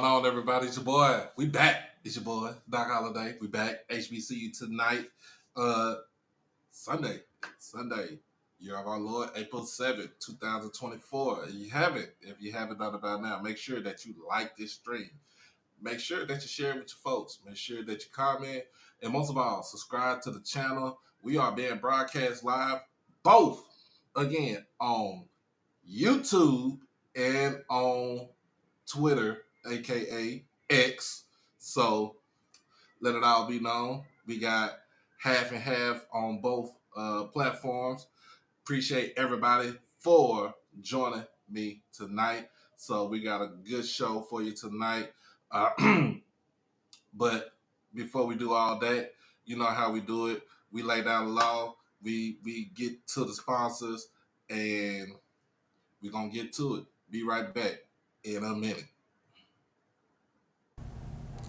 going on, everybody? It's your boy. We back. It's your boy, Doc Holiday. We back. HBCU tonight. Uh, Sunday. Year of our Lord, April 7th, 2024. If you haven't done it by now, make sure that you like this stream. Make sure that you share it with your folks. Make sure that you comment. And most of all, subscribe to the channel. We are being broadcast live, both, again, on YouTube and on Twitter, aka X. So let it all be known. We got half and half on both platforms. Appreciate everybody for joining me tonight. So we got a good show for you tonight. But before we do all that, you know how we do it. We lay down the law. We get to the sponsors, and we're going to get to it. Be right back in a minute.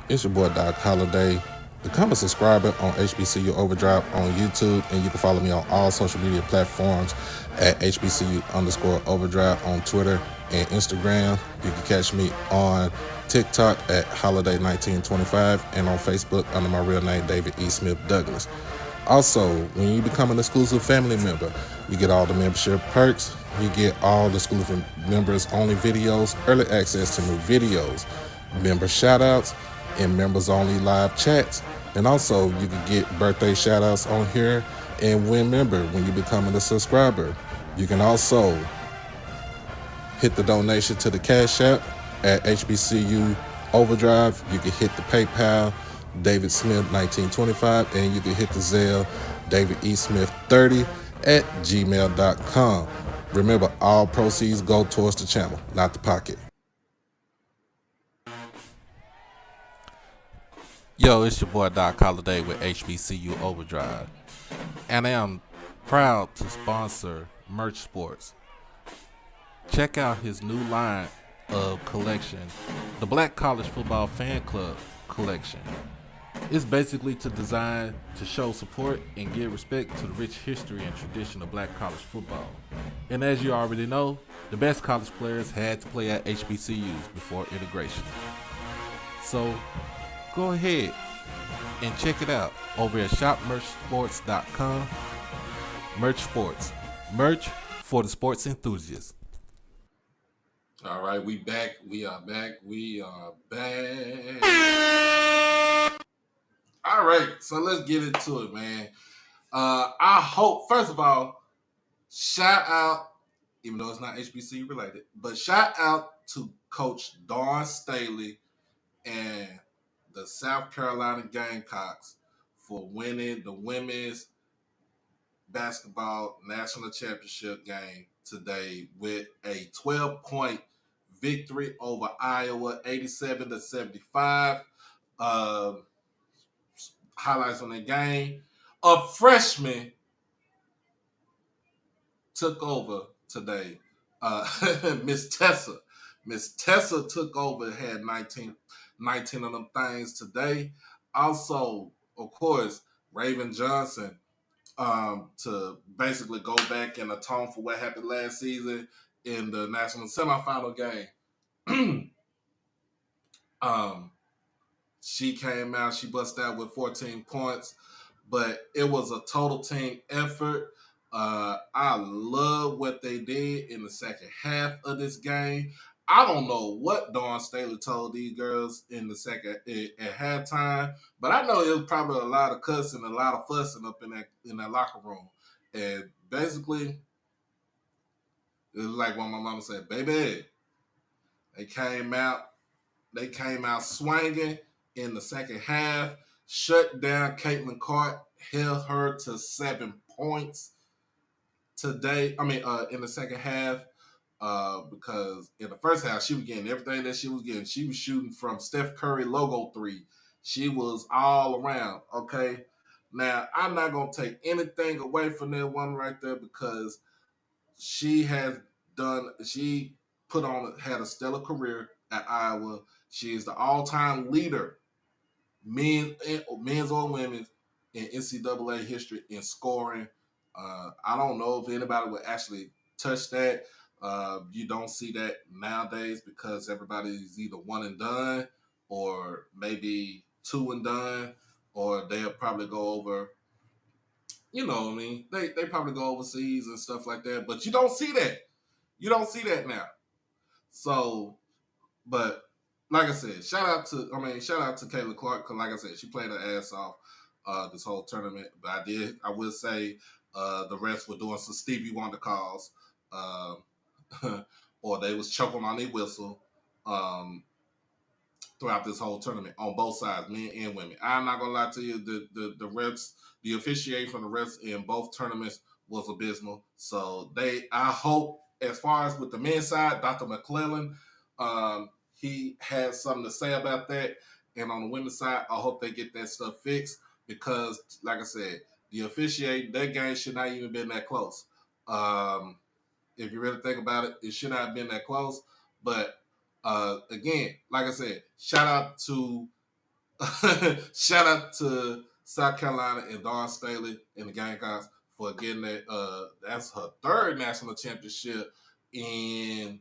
It's your boy Doc Holiday. Become a subscriber on HBCU Overdrive on YouTube, and you can follow me on all social media platforms at HBCU_Overdrive on Twitter and Instagram. You can catch me on TikTok at Holiday1925 and on Facebook under my real name, David E. Smith Douglas. Also, when you become an exclusive family member, you get all the membership perks. You get all the exclusive members only videos, early access to new videos, member shout-outs, and members only live chats. And also you can get birthday shout outs on here and win member when you become a subscriber. You can also hit the donation to the Cash App at HBCU Overdrive. You can hit the PayPal David Smith 1925, and you can hit the Zelle David E. Smith 30 at gmail.com. Remember, all proceeds go towards the channel, not the pocket. Yo, it's your boy Doc Holiday with HBCU Overdrive, and I am proud to sponsor Merch Sports. Check out his new line of collection, the Black College Football Fan Club collection. It's basically designed to show support and give respect to the rich history and tradition of black college football. And as you already know, the best college players had to play at HBCUs before integration. So go ahead and check it out over at shopmerchsports.com. Merch Sports. Merch for the sports enthusiasts. All right, we back. We are back. All right, so let's get into it, man. I hope, first of all, shout out, even though it's not HBCU related, but shout out to Coach Dawn Staley and the South Carolina Gamecocks for winning the women's basketball national championship game today with a 12-point victory over Iowa, 87-75. Highlights on the game. A freshman took over today. Miss Tessa. Miss Tessa took over, had 19 of them things today. Also, of course, Raven Johnson to basically go back and atone for what happened last season in the national semifinal game. She came out, she busted out with 14 points, but it was a total team effort. I love what they did in the second half of this game. I don't know what Dawn Staley told these girls in the second at halftime, but I know it was probably a lot of cussing, a lot of fussing up in that locker room. And basically, it was like what my mama said, baby, they came out swinging in the second half, shut down Caitlin Cart, held her to 7 points today. In the second half, because in the first half, she was getting everything that she was getting. She was shooting from Steph Curry logo 3. She was all around, okay? Now, I'm not going to take anything away from that one right there because she had a stellar career at Iowa. She is the all-time leader, men's or women's, in NCAA history in scoring. I don't know if anybody would actually touch that, You don't see that nowadays because everybody's either one and done or maybe two and done, or they'll probably go over, you know what I mean? They probably go overseas and stuff like that. But you don't see that. You don't see that now. So, but like I said, shout out to Kayla Clark, because like I said, she played her ass off this whole tournament. But I will say the refs were doing some Stevie Wonder calls. Um, or they was choking on their whistle um, throughout this whole tournament on both sides, men and women. I'm not gonna lie to you, the refs, the officiating from the refs in both tournaments was abysmal. So I hope, as far as with the men's side, Dr. McClellan, he has something to say about that. And on the women's side, I hope they get that stuff fixed because, like I said, the officiating, that game should not even been that close. If you really think about it, it should not have been that close. But again, like I said, shout out to South Carolina and Dawn Staley and the Gamecocks for getting that. That's her third national championship in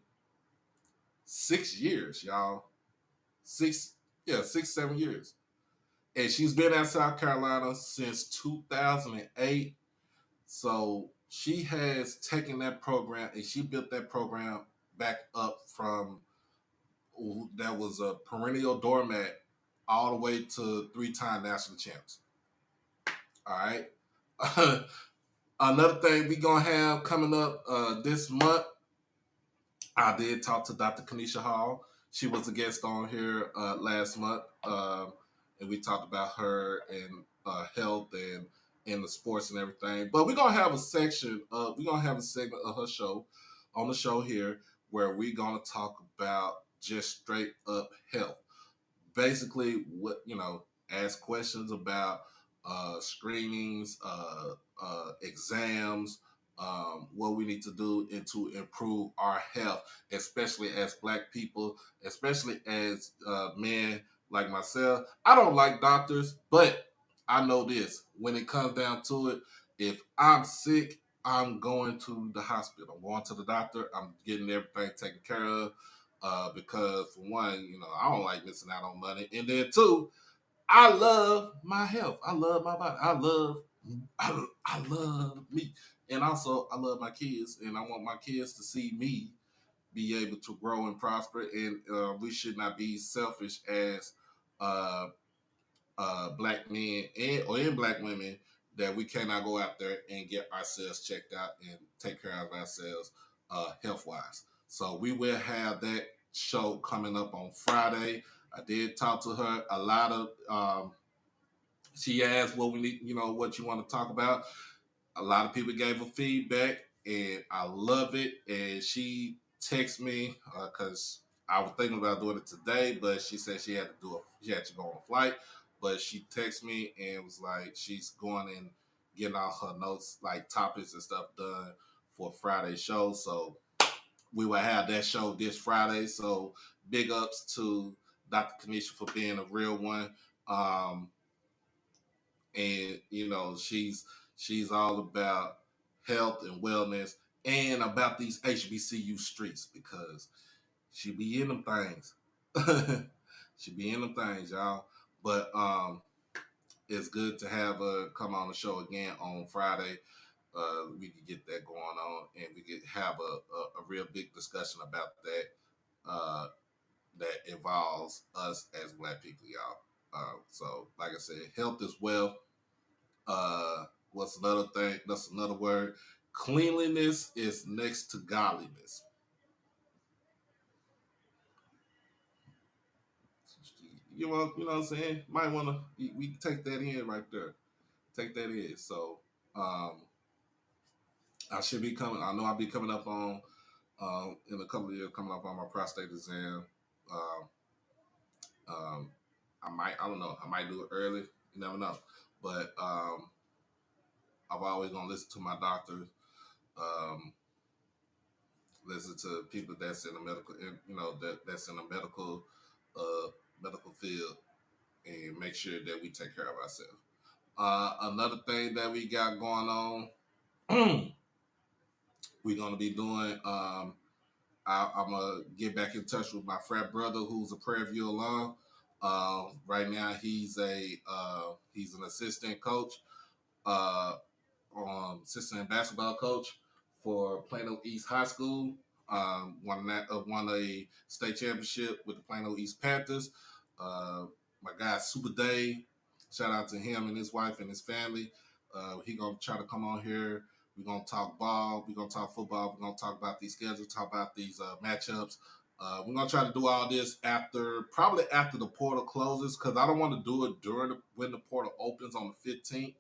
6 years, y'all. 6, 7 years. And she's been at South Carolina since 2008. So she has taken that program and she built that program back up from that was a perennial doormat all the way to 3-time national champs. All right. Another thing we gonna have coming up this month, I did talk to Dr. Kanisha Hall. She was a guest on here last month, and we talked about her and health and in the sports and everything. But we're gonna have a section. We're gonna have a segment of her show on the show here where we're gonna talk about just straight up health. Basically, what ask questions about screenings, exams, what we need to do and to improve our health, especially as Black people, especially as men like myself. I don't like doctors, but I know this: when it comes down to it, if I'm sick, I'm going to the hospital. I'm going to the doctor. I'm getting everything taken care of. Because for one, I don't like missing out on money, and then two, I love my health. I love my body. I love me, and also I love my kids, and I want my kids to see me be able to grow and prosper. And we should not be selfish as uh, Black men and Black women that we cannot go out there and get ourselves checked out and take care of ourselves health wise. So we will have that show coming up on Friday. I did talk to her a lot of. She asked what we need, what you want to talk about. A lot of people gave her feedback, and I love it. And she texted me because I was thinking about doing it today, but she said she had to go on a flight. But she texted me and was like, she's going and getting all her notes, like topics and stuff done for Friday's show. So we will have that show this Friday. So big ups to Dr. Kanisha for being a real one. And she's all about health and wellness and about these HBCU streets because she be in them things. She be in them things, y'all. But it's good to have her come on the show again on Friday. We could get that going on, and we could have a real big discussion about that that involves us as Black people, y'all. So, like I said, health is wealth. What's another thing? That's another word. Cleanliness is next to godliness. You know what I'm saying? Might want to we take that in right there. Take that in. So um, I should be coming. I know I'll be coming up on in a couple of years coming up on my prostate exam. Um, um, I don't know. I might do it early. You never know. But I've always gonna listen to my doctor. Um, Listen to people that's in the medical, that's in the uh, medical field, and make sure that we take care of ourselves. Another thing that we got going on, we're gonna be doing. I'm gonna get back in touch with my frat brother who's a Prairie View alum. Right now, he's an assistant coach, uh, assistant basketball coach for Plano East High School. Won a state championship with the Plano East Panthers. My guy Super Dave, shout out to him and his wife and his family. He gonna try to come on here. We're gonna talk ball. We're gonna talk football. We're gonna talk about these schedules. Talk about these matchups. We're gonna try to do all this probably after the portal closes, because I don't want to do it when the portal opens on the 15th,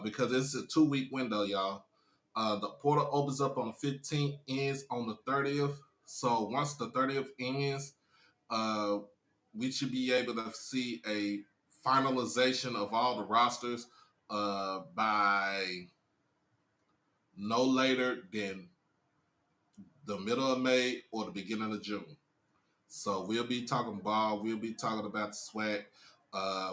because it's a 2-week window, y'all. The portal opens up on the 15th, ends on the 30th. So once the 30th ends, uh, we should be able to see a finalization of all the rosters by no later than the middle of May or the beginning of June. So we'll be talking ball. We'll be talking about the SWAC.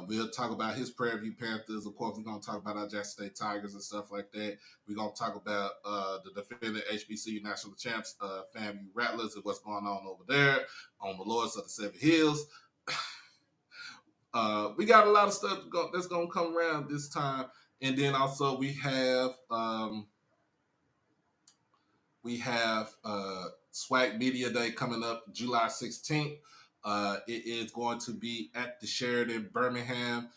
We'll talk about his Prairie View Panthers. Of course, we're going to talk about our Jackson State Tigers and stuff like that. We're going to talk about the defending HBCU national champs, FAMU Rattlers, and what's going on over there on the Lords of the Seven Hills. We got a lot of stuff that's going to come around this time. And then also we have SWAC Media Day coming up July 16th. It is going to be at the Sheridan, Birmingham,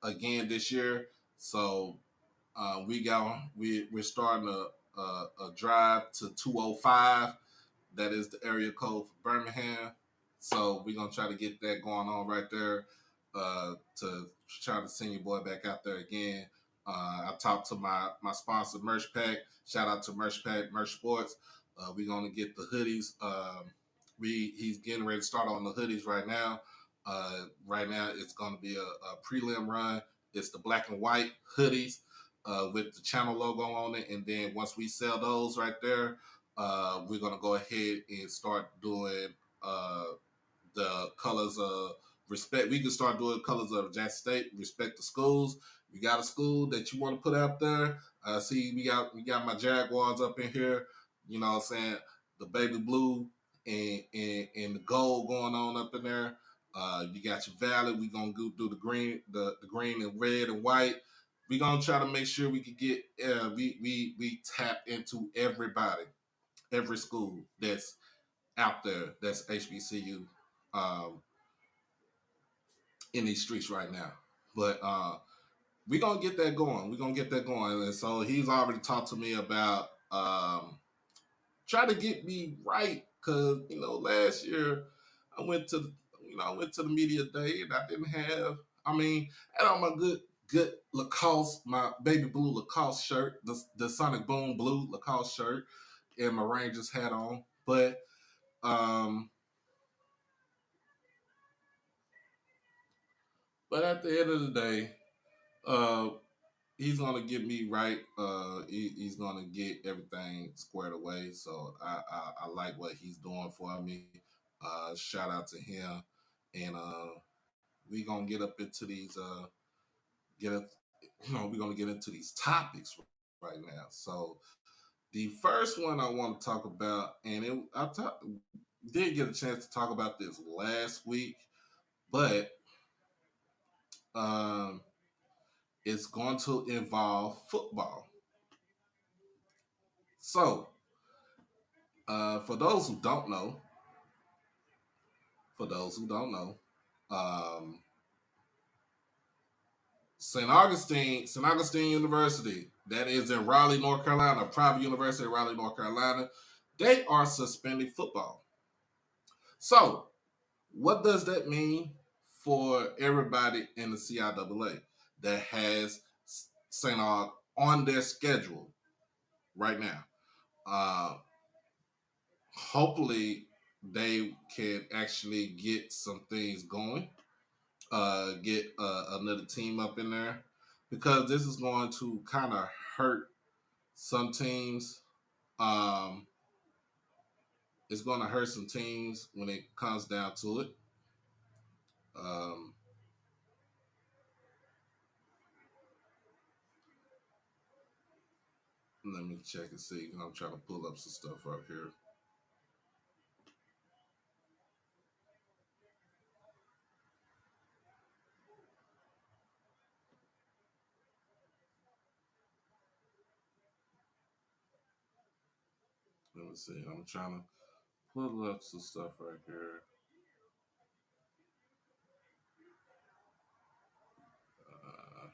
again this year. So we're starting a drive to 205. That is the area code for Birmingham. So we're gonna try to get that going on right there, to try to send your boy back out there again. I talked to my sponsor, Merch Pack. Shout out to Merch Pack, Merch Sports. We're gonna get the hoodies. He's getting ready to start on the hoodies right now. Right now, it's gonna be a prelim run. It's the black and white hoodies with the channel logo on it, and then once we sell those right there, we're gonna go ahead and start doing the colors of respect. We can start doing colors of Jackson State, respect the schools. You got a school that you want to put out there. See, we got my Jaguars up in here. You know what I'm saying? The baby blue and the gold going on up in there. You got your Valley. We're gonna go do the green, the green and red and white. We're gonna try to make sure we can get we tap into everybody, every school that's out there that's HBCU in these streets right now. But we're gonna get that going. We're gonna get that going. And so he's already talked to me about trying to get me right, because last year I went to the media day and I didn't have. I had on my good Lacoste, my baby blue Lacoste shirt, the Sonic Boom blue Lacoste shirt, and my Rangers hat on. But at the end of the day, he's gonna get me right. He's gonna get everything squared away. So I like what he's doing for me. Shout out to him, and we gonna get up into these we're gonna get into these topics right now. So the first one I want to talk about, and did get a chance to talk about this last week, but it's going to involve football. So, for those who don't know, St. Augustine University, that is in Raleigh, North Carolina, a private university in Raleigh, North Carolina, they are suspending football. So, what does that mean for everybody in the CIAA that has St. Aug on their schedule right now? Hopefully, they can actually get some things going, get another team up in there, because this is going to kind of hurt some teams. It's going to hurt some teams when it comes down to it. Let me check and see. I'm trying to pull up some stuff up here. Let's see. I'm trying to pull up some stuff right here. Uh,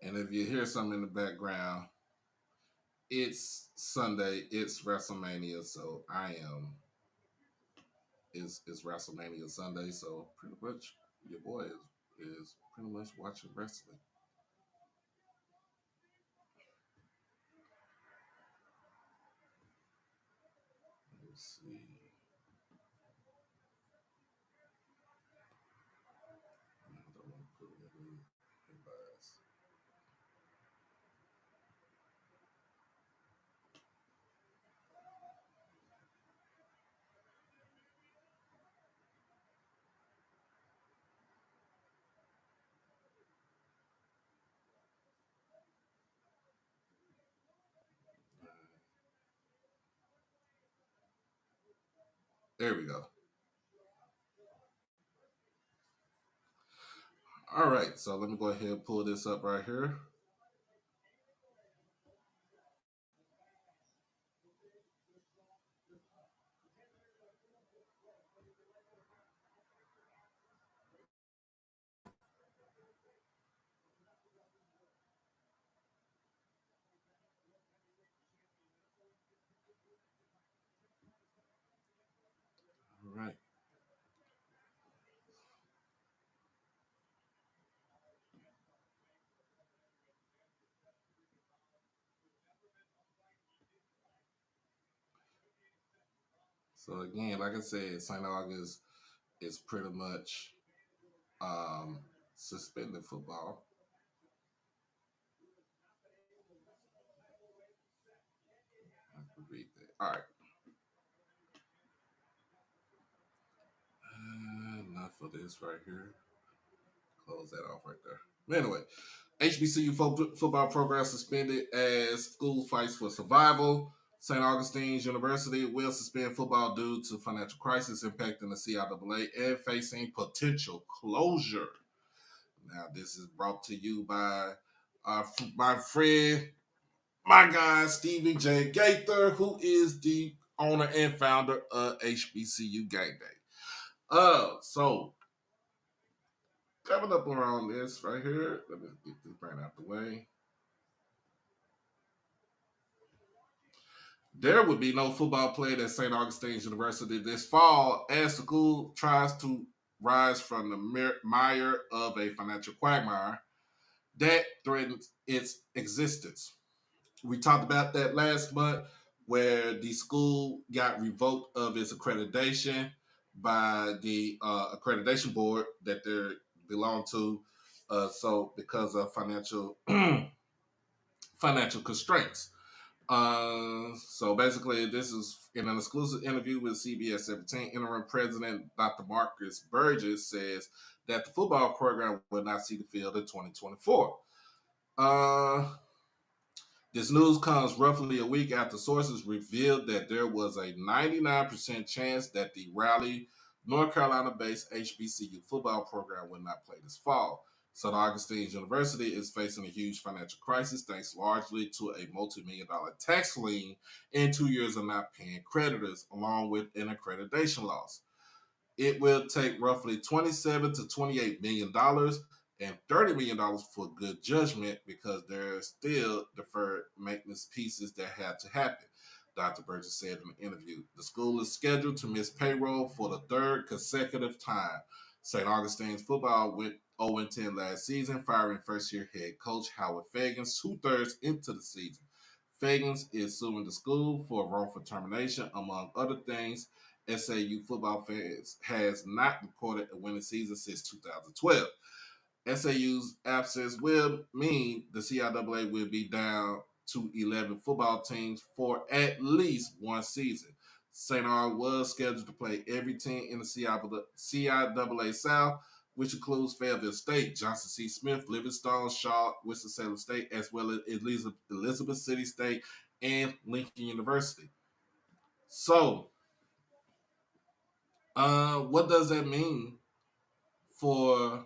and if you hear something in the background, it's Sunday. It's WrestleMania, so I am. It's WrestleMania Sunday, so pretty much your boy is pretty much watching wrestling. Let's see. I don't want to put it in bias. There we go. All right, so let me go ahead and pull this up right here. All right. So again, like I said, St. August is pretty much um, suspended football. I can read that. All right. Enough of this right here. Close that off right there. Anyway, HBCU football program suspended as school fights for survival. St. Augustine's University will suspend football due to financial crisis impacting the CIAA and facing potential closure. Now, this is brought to you by my friend, my guy, Stephen J. Gaither, who is the owner and founder of HBCU Game Day. So coming up around this right here, let me get this right out the way. There would be no football played at St. Augustine's University this fall as the school tries to rise from the mire of a financial quagmire that threatens its existence. We talked about that last month where the school got revoked of its accreditation by the accreditation board that they belong to. So because of financial constraints. So basically, this is in an exclusive interview with CBS 17. Interim President Dr. Marcus Burgess says that the football program will not see the field in 2024. Uh, this news comes roughly a week after sources revealed that there was a 99% chance that the Raleigh, North Carolina based HBCU football program would not play this fall. St. Augustine's University is facing a huge financial crisis thanks largely to a multi-million-dollar tax lien and 2 years of not paying creditors, along with an accreditation loss. It will take roughly $27 to $28 million and $30 million for good judgment because there are still deferred maintenance pieces that have to happen. Dr. Burgess said in the interview. The school is scheduled to miss payroll for the third consecutive time. St. Augustine's football went 0-10 last season, firing first-year head coach Howard Fagans 2/3 into the season. Fagans is suing the school for wrongful termination, among other things. SAU football fans has not recorded a winning season since 2012. SAU's absence will mean the CIAA will be down to 11 football teams for at least one season. St. R was scheduled to play every team in the CIAA South, which includes Fayetteville State, Johnson C. Smith, Livingstone, Shaw, Winston-Salem State, as well as Elizabeth City State and Lincoln University. So, what does that mean for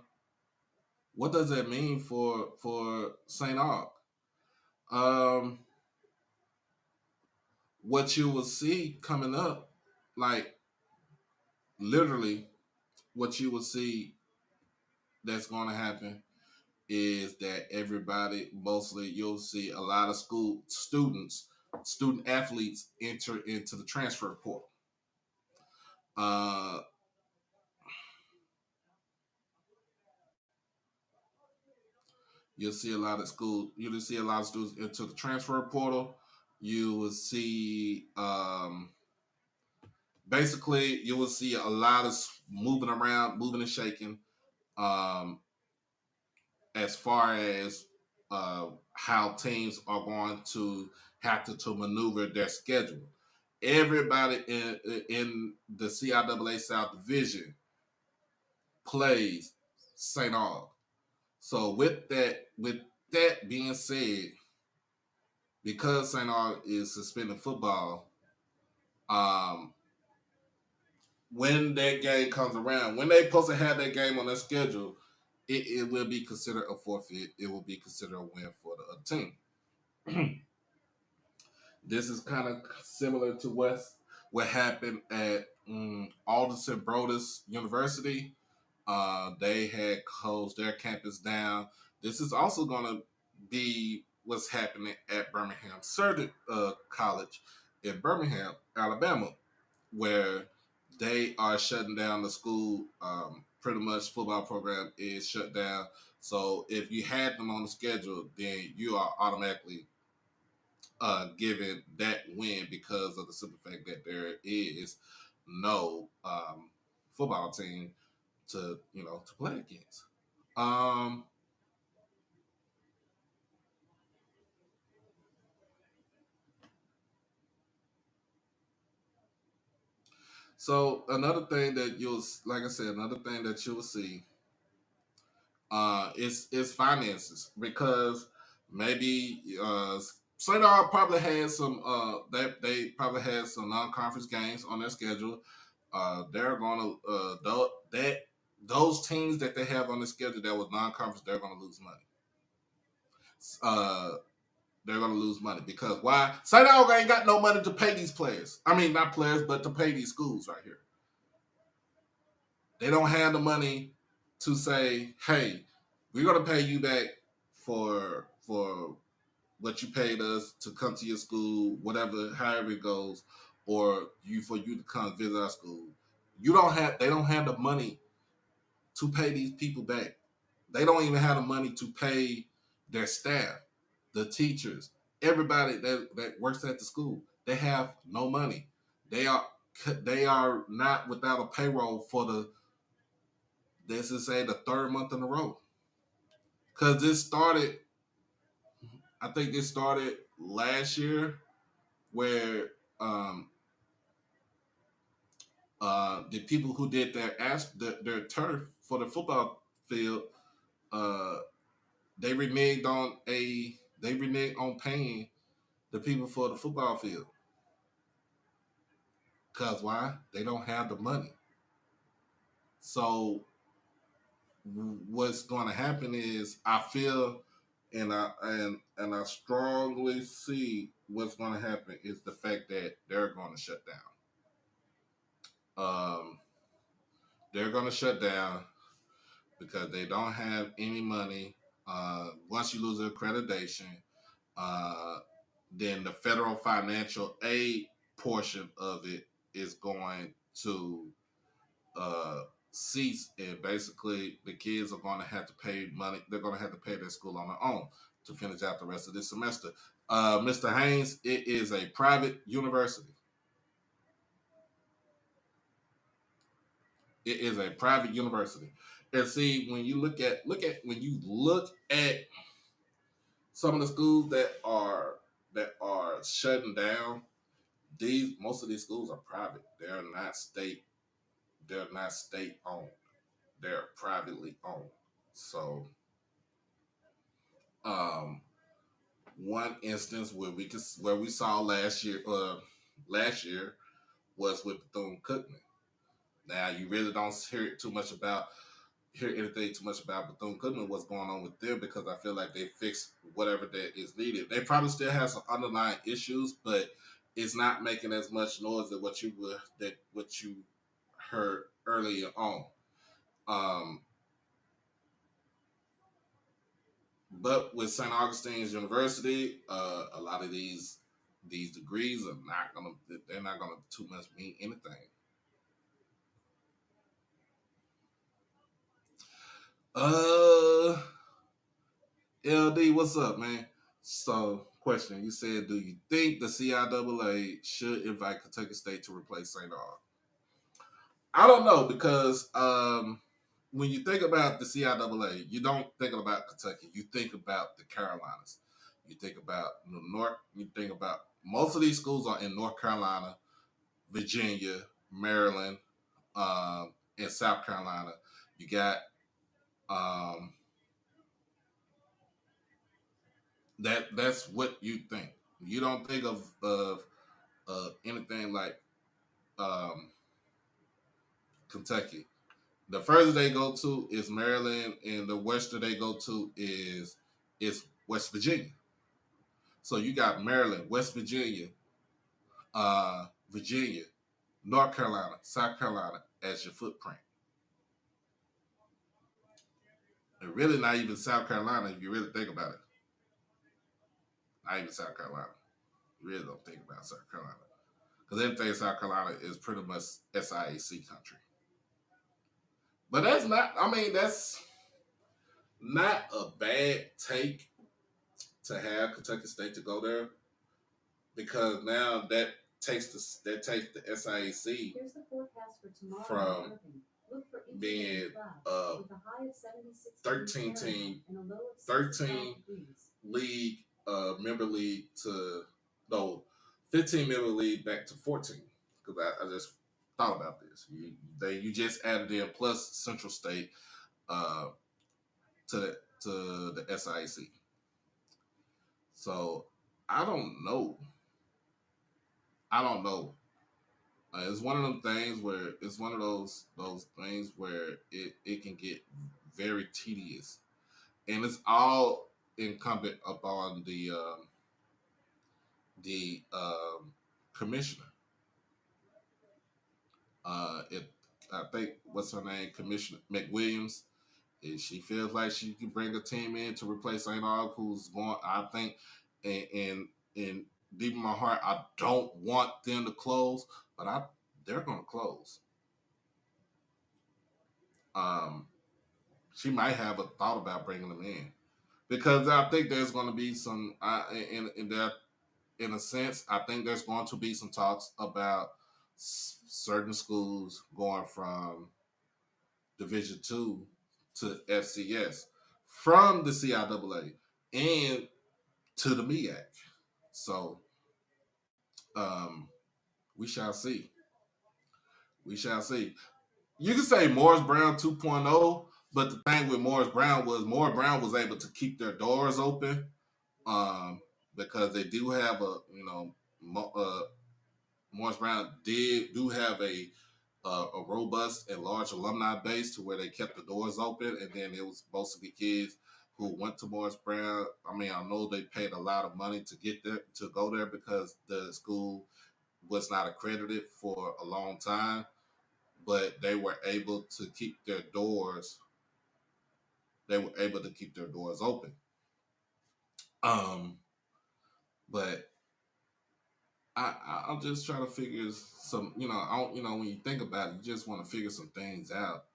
what does that mean for St. Aug? Um, what you will see coming up, like literally, what you will see that's going to happen is that everybody, mostly, you'll see a lot of student athletes enter into the transfer portal. Uh, you'll see a lot of students into the transfer portal. You will see, basically, you will see a lot of moving around, moving and shaking, um, as far as how teams are going to have to maneuver their schedule. Everybody in the CIAA South Division plays St. Aug. So with that being said, because St. Aug is suspending football, um, when that game comes around, when they supposed to have that game on their schedule, it will be considered a forfeit. It will be considered a win for the other team. This is kind of similar to what happened at Alderson Brodus University. They had closed their campus down. This is also going to be what's happening at Birmingham Surgeon College in Birmingham, Alabama, where they are shutting down the school. Pretty much, football program is shut down. So if you had them on the schedule, then you are automatically given that win because of the simple fact that there is no football team to play against. Um, so another thing that like I said, another thing that you'll see is finances because maybe St. Aug probably had some they probably had some non-conference games on their schedule. They're gonna that those teams that they have on the schedule that was non-conference, they're gonna lose money. Uh, they're gonna lose money because why? St. Aug ain't got no money to pay these players. I mean, not players, but to pay these schools right here. They don't have the money to say, "Hey, we're gonna pay you back for what you paid us to come to your school, whatever, however it goes, or you to come visit our school." They don't have the money to pay these people back. They don't even have the money to pay their staff, the teachers, everybody that works at the school. They have no money. They are they are not without a payroll for the let's just say the third month in a row. Cause this started, I think this started last year where um, the people who did their turf for the football field, uh, they reneged on paying the people for the football field. Cause why? They don't have the money. So what's going to happen is I feel and I strongly see what's going to happen is the fact that they're going to shut down. Um, they're going to shut down because they don't have any money. Once you lose accreditation, uh, then the federal financial aid portion of it is going to uh, cease, and basically the kids are going to have to pay money. They're going to have to pay their school on their own to finish out the rest of this semester. Mr. Haynes, it is a private university. It is a private university. And see, when you look at some of the schools that are shutting down, these most of these schools are private. They're not state. They're not state owned. They're privately owned. So, um, one instance where we saw last year was with Bethune Cookman. Now you really don't hear too much about hear anything too much about Bethune-Cookman, what's going on with them, because I feel like they fixed whatever that is needed. They probably still have some underlying issues, but it's not making as much noise as what you heard earlier on. Um, but with St. Augustine's University, a lot of these degrees are not gonna they're not gonna too much mean anything. Uh LD, what's up, man? So, question: you said, do you think the CIAA should invite Kentucky State to replace St. Aug? I don't know, because when you think about the CIAA, you don't think about Kentucky. You think about the Carolinas. You think about North. You think about most of these schools are in North Carolina, Virginia, Maryland, and South Carolina. You got um, that's what you think. You don't think of anything like um, Kentucky. The furthest they go to is Maryland, and the western they go to is West Virginia. So you got Maryland, West Virginia, Virginia, North Carolina, South Carolina as your footprint. And really not even South Carolina if you really think about it. Not even South Carolina. You really don't think about South Carolina. Because everything in South Carolina is pretty much SIAC country. But that's not, I mean, that's not a bad take to have Kentucky State to go there, because now that takes the SIAC from being a 13 team 13 league member league to no 15 member league back to 14, because I just thought about this. You just added in plus Central State uh, to the SIAC. So I don't know. I don't know. It's one of them things where it's one of those things where it can get very tedious, and it's all incumbent upon the commissioner. It I think what's her name, Commissioner McWilliams. If she feels like she can bring a team in to replace St. Aug, who's going, I think, and deep in my heart, I don't want them to close, but they're going to close. Um, she might have a thought about bringing them in, because I think there's going to be some in that, in a sense, I think there's going to be some talks about certain schools going from Division Two to FCS from the CIAA and to the MEAC. So um, we shall see. We shall see. You can say Morris Brown 2.0, but the thing with Morris Brown was able to keep their doors open, um, because they do have Morris Brown do have a robust and large alumni base to where they kept the doors open, and then it was mostly kids who went to Morris Brown. I mean, I know they paid a lot of money to get there, to go there, because the school was not accredited for a long time, but they were able to keep their doors. They were able to keep their doors open. Um, but I'm just trying to figure some. When you think about it, you just want to figure some things out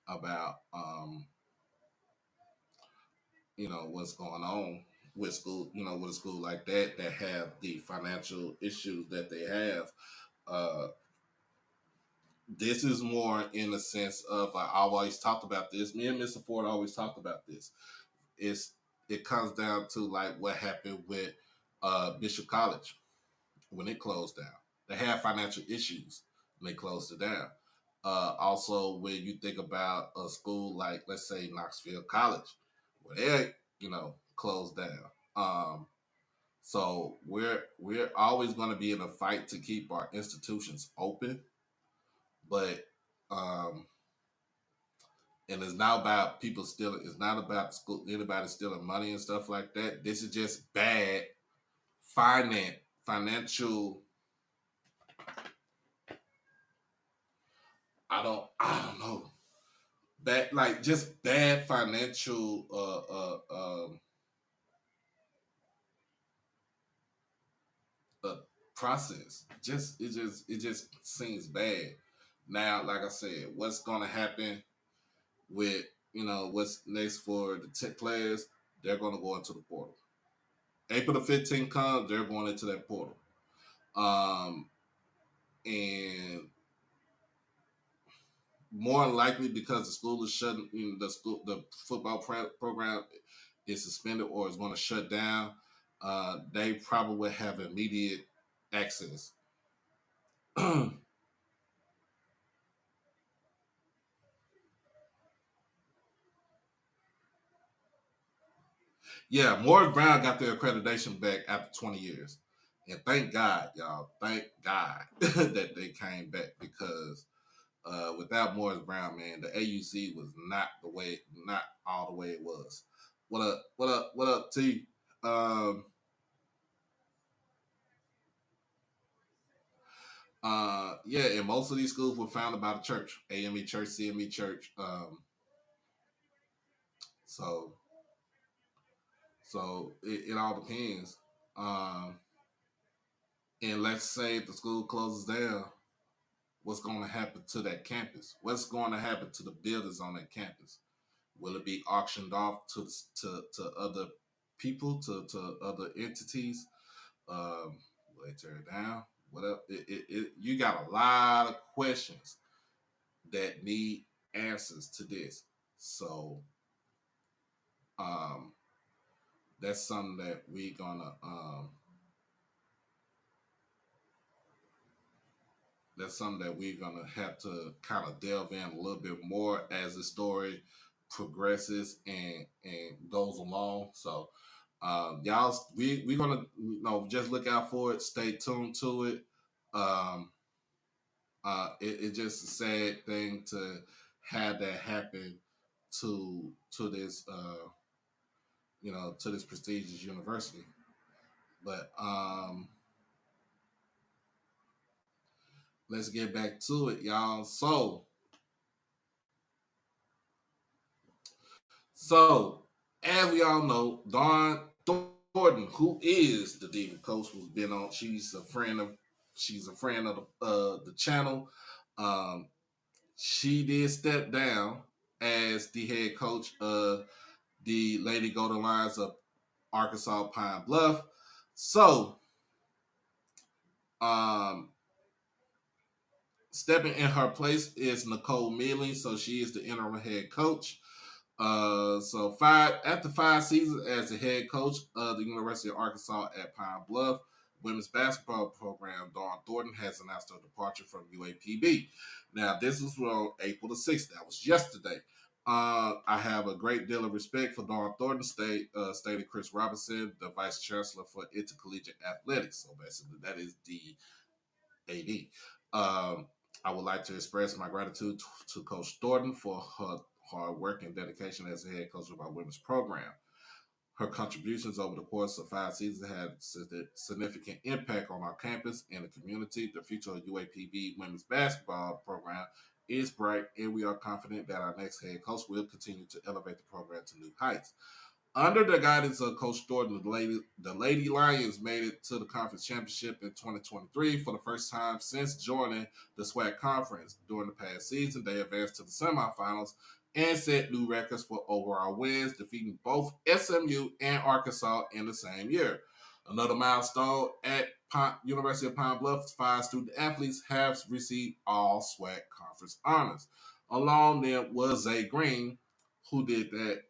about what's going on with school, with a school like that have the financial issues that they have. This is more in the sense of, I always talked about this. Me and Mr. Ford always talked about this. It comes down to like what happened with Bishop College when it closed down. They had financial issues when they closed it down. Also, when you think about a school like, let's say, Knoxville College, where they closed down. So we're always going to be in a fight to keep our institutions open, but And it's not about people stealing. It's not about school, anybody stealing money and stuff like that. This is just bad financial. I don't know. Bad, like just bad financial uh, process. It just seems bad. Now, like I said, what's gonna happen with what's next for the 10 players? They're gonna go into the portal. April the 15th comes, they're going into that portal. Um, and more than likely because the school is shutting, the football program is suspended or is going to shut down. They probably will have immediate access. Yeah, Morris Brown got their accreditation back after 20 years. And thank God, y'all. Thank God that they came back because without Morris Brown, man, the AUC was not all the way it was. What up? What up? What up, T? Um, yeah, and most of these schools were founded by the church, AME Church, CME Church. So it all depends. Um, and let's say if the school closes down, what's going to happen to that campus? What's going to happen to the buildings on that campus? Will it be auctioned off to other people, to other entities? Will they tear it down? What up? You got a lot of questions that need answers to this. So um, that's something that we're gonna have to kind of delve in a little bit more as the story progresses and goes along. So y'all, we're gonna just look out for it. Stay tuned to it. Um, it's just a sad thing to have that happen to this to this prestigious university. But let's get back to it, y'all. So as we all know, Dawn Thornton, who is the Demon Coach, who's been on, she's a friend of the channel. Um, she did step down as the head coach of the Lady Golden Lions of Arkansas Pine Bluff. So, um, stepping in her place is Nicole Mealy. So she is the interim head coach. So after 5 seasons as the head coach of the University of Arkansas at Pine Bluff women's basketball program, Dawn Thornton has announced her departure from UAPB. Now, this was on April the 6th. That was yesterday. I have a great deal of respect for Dawn Thornton, stated Chris Robinson, the vice chancellor for intercollegiate athletics. So basically, that is the AD. I would like to express my gratitude to Coach Thornton for her hard work and dedication as the head coach of our women's program. Her contributions over the course of 5 seasons had significant impact on our campus and the community. The future of UAPB women's basketball program is bright, and we are confident that our next head coach will continue to elevate the program to new heights. Under the guidance of Coach Thornton, the Lady Lions made it to the conference championship in 2023 for the first time since joining the SWAC conference. During the past season, they advanced to the semifinals and set new records for overall wins, defeating both SMU and Arkansas in the same year. Another milestone at University of Pine Bluff, 5 student athletes have received all SWAC conference honors. Along them was Zay Green, who did that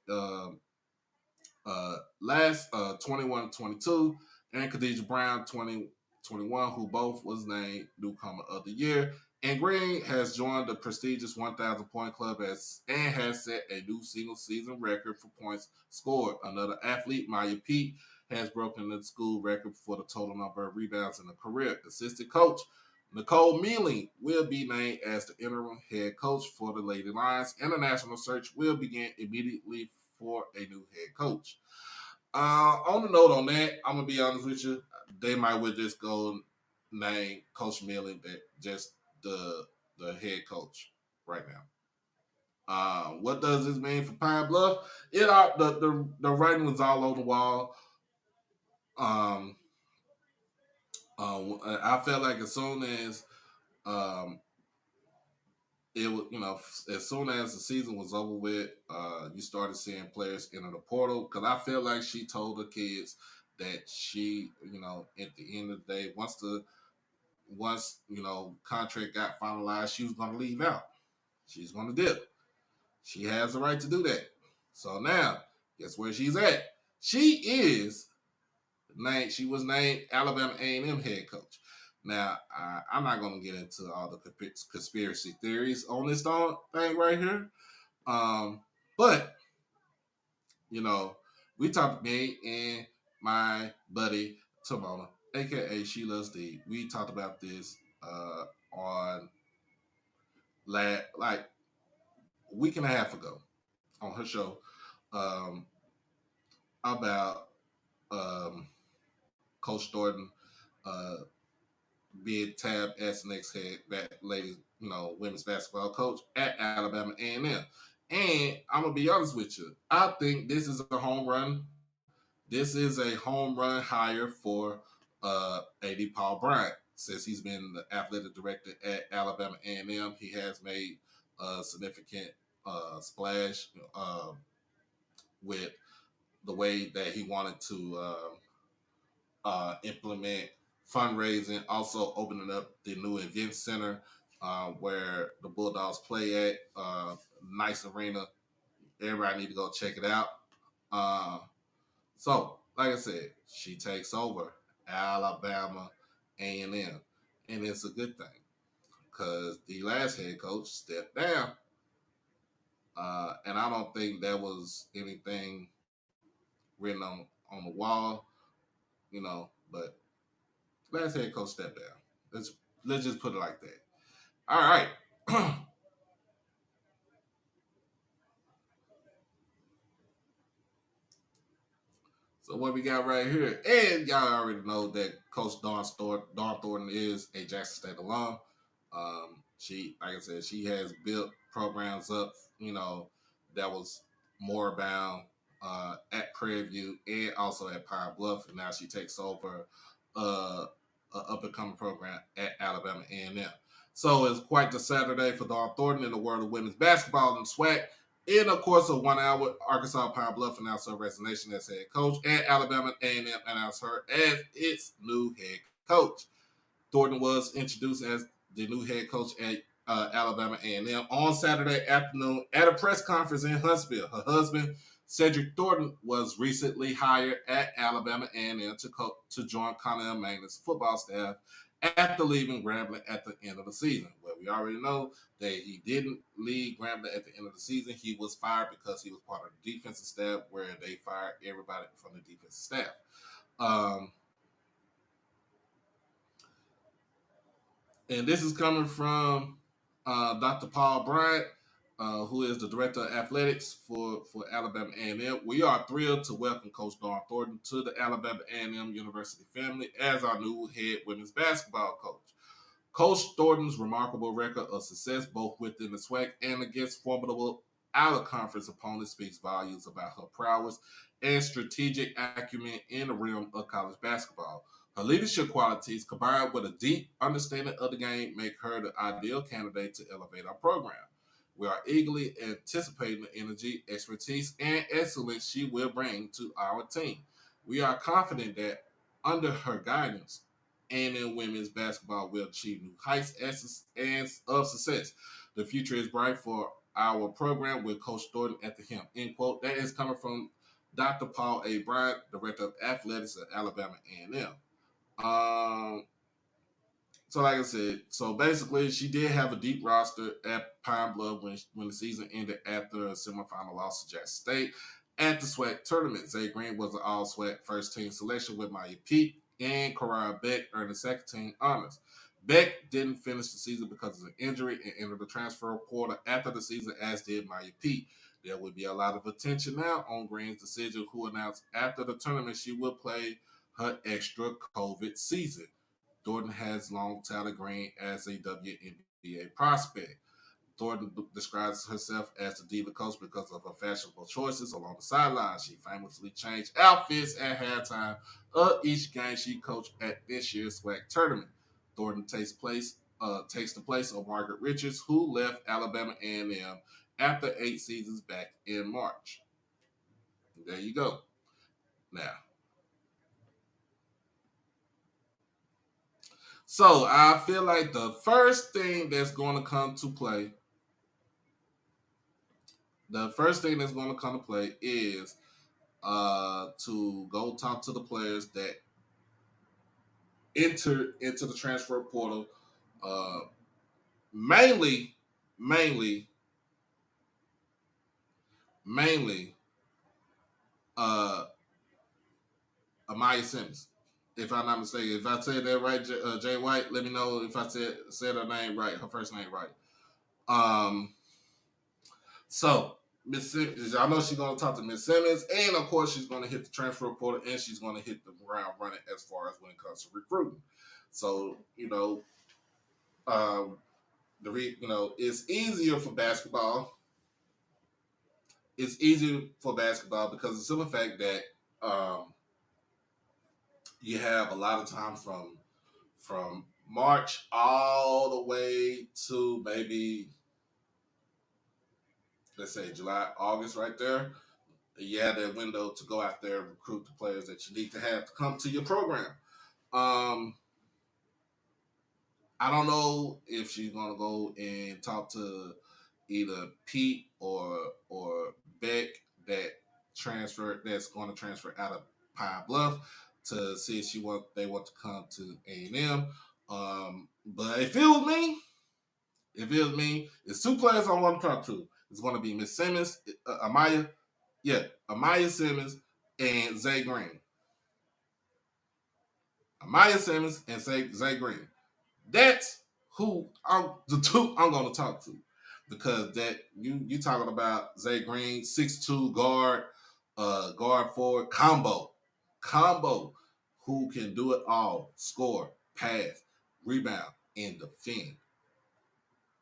last 21-22, and Khadijah Brown 2021, who both was named newcomer of the year. And Green has joined the prestigious 1,000 point club and has set a new single season record for points scored. Another athlete, Maya Pete, has broken the school record for the total number of rebounds in a career. Assistant coach Nicole Mealing will be named as the interim head coach for the Lady Lions, and the national search will begin immediately for a new head coach. On the note on that, I'm gonna be honest with you. They might well just go name Coach Mealing that just the head coach right now. What does this mean for Pine Bluff? The writing was all on the wall. Um, I felt like as soon as um, it was, as soon as the season was over with, you started seeing players enter the portal. Because I feel like she told the kids that she, at the end of the day, once contract got finalized, she was going to leave out. She's going to dip. She has the right to do that. So now, guess where she's at? She was named Alabama A&M head coach. Now, I'm not going to get into all the conspiracy theories on this thing right here. But, we talked, me and my buddy Timona, a.k.a. She Loves D. We talked about this on like a week and a half ago on her show about Coach Thornton being tabbed as the next head ladies, women's basketball coach at Alabama A&M. And I'm gonna be honest with you, I think this is a home run. This is a home run hire for AD Paul Bryant. Since he's been the athletic director at Alabama A&M, he has made a significant splash with the way that he wanted to implement fundraising, also opening up the new event center where the Bulldogs play at. Nice arena. Everybody need to go check it out. So, like I said, she takes over Alabama A&M, and it's a good thing because the last head coach stepped down, and I don't think there was anything written on the wall, but last head coach stepped down. Let's just put it like that. All right. So what we got right here, and y'all already know that Coach Dawn Thornton is a Jackson State alum. She, like I said, she has built programs up, that was more bound at Prairie View and also at Pine Bluff, and now she takes over an up-and-coming program at Alabama A&M. So it's quite the Saturday for Dawn Thornton in the world of women's basketball and SWAC. In a course of 1 hour, Arkansas Pine Bluff announced her resignation as head coach, and Alabama A&M announced her as its new head coach. Thornton was introduced as the new head coach at Alabama A&M on Saturday afternoon at a press conference in Huntsville. Her husband, Cedric Thornton, was recently hired at Alabama A&M to join Connell Magnus' football staff after leaving Grambling at the end of the season. Well, we already know that he didn't leave Grambling at the end of the season. He was fired because he was part of the defensive staff, where they fired everybody from the defensive staff. And this is coming from Dr. Paul Bryant, who is the director of athletics for Alabama A&M. We are thrilled to welcome Coach Dawn Thornton to the Alabama A&M University family as our new head women's basketball coach. Coach Thornton's remarkable record of success both within the SWAC and against formidable out-of-conference opponents speaks volumes about her prowess and strategic acumen in the realm of college basketball. Her leadership qualities, combined with a deep understanding of the game, make her the ideal candidate to elevate our program. We are eagerly anticipating the energy, expertise, and excellence she will bring to our team. We are confident that under her guidance, A&M women's basketball will achieve new heights of success. The future is bright for our program with Coach Thornton at the helm. End quote. That is coming from Dr. Paul A. Bryant, Director of Athletics at Alabama A&M. So like I said, so basically she did have a deep roster at Pine Bluff when the season ended after a semifinal loss to Jackson State. At the SWAC tournament, Zay Green was an all-SWAC first-team selection with Maya Peak, and Karan Beck earned the second-team honors. Beck didn't finish the season because of an injury and entered the transfer portal after the season, as did Maya Pete. There would be a lot of attention now on Green's decision, who announced after the tournament she would play her extra COVID season. Thornton has long touted Green as a WNBA prospect. Thornton describes herself as the diva coach because of her fashionable choices along the sidelines. She famously changed outfits at halftime of each game she coached at this year's SWAC tournament. Thornton takes the place of Margaret Richards, who left Alabama A&M after 8 seasons back in March. There you go. Now, so I feel like the first thing that's going to come to play is to go talk to the players that enter into the transfer portal. Mainly, Amaya Simmons. If I'm not mistaken, if I said that right, Jay White, let me know if I said her name right, her first name right. So Miss Simmons, I know she's gonna talk to Miss Simmons, and of course she's gonna hit the transfer portal, and she's gonna hit the ground running as far as when it comes to recruiting. So it's easier for basketball. It's easier for basketball because of the simple fact that you have a lot of time from March all the way to maybe, let's say, July, August, right there. You have that window to go out there and recruit the players that you need to have to come to your program. I don't know if she's gonna go and talk to either Pete or Beck that's going to transfer out of Pine Bluff to see if they want to come to A&M. But if it was me, it's 2 players I want to talk to. It's going to be Miss Simmons, Amaya Simmons, and Zay Green. Amaya Simmons and Zay Green. That's who I'm going to talk to, because that you talking about Zay Green, 6'2" guard, guard forward combo, who can do it all: score, pass, rebound, and defend.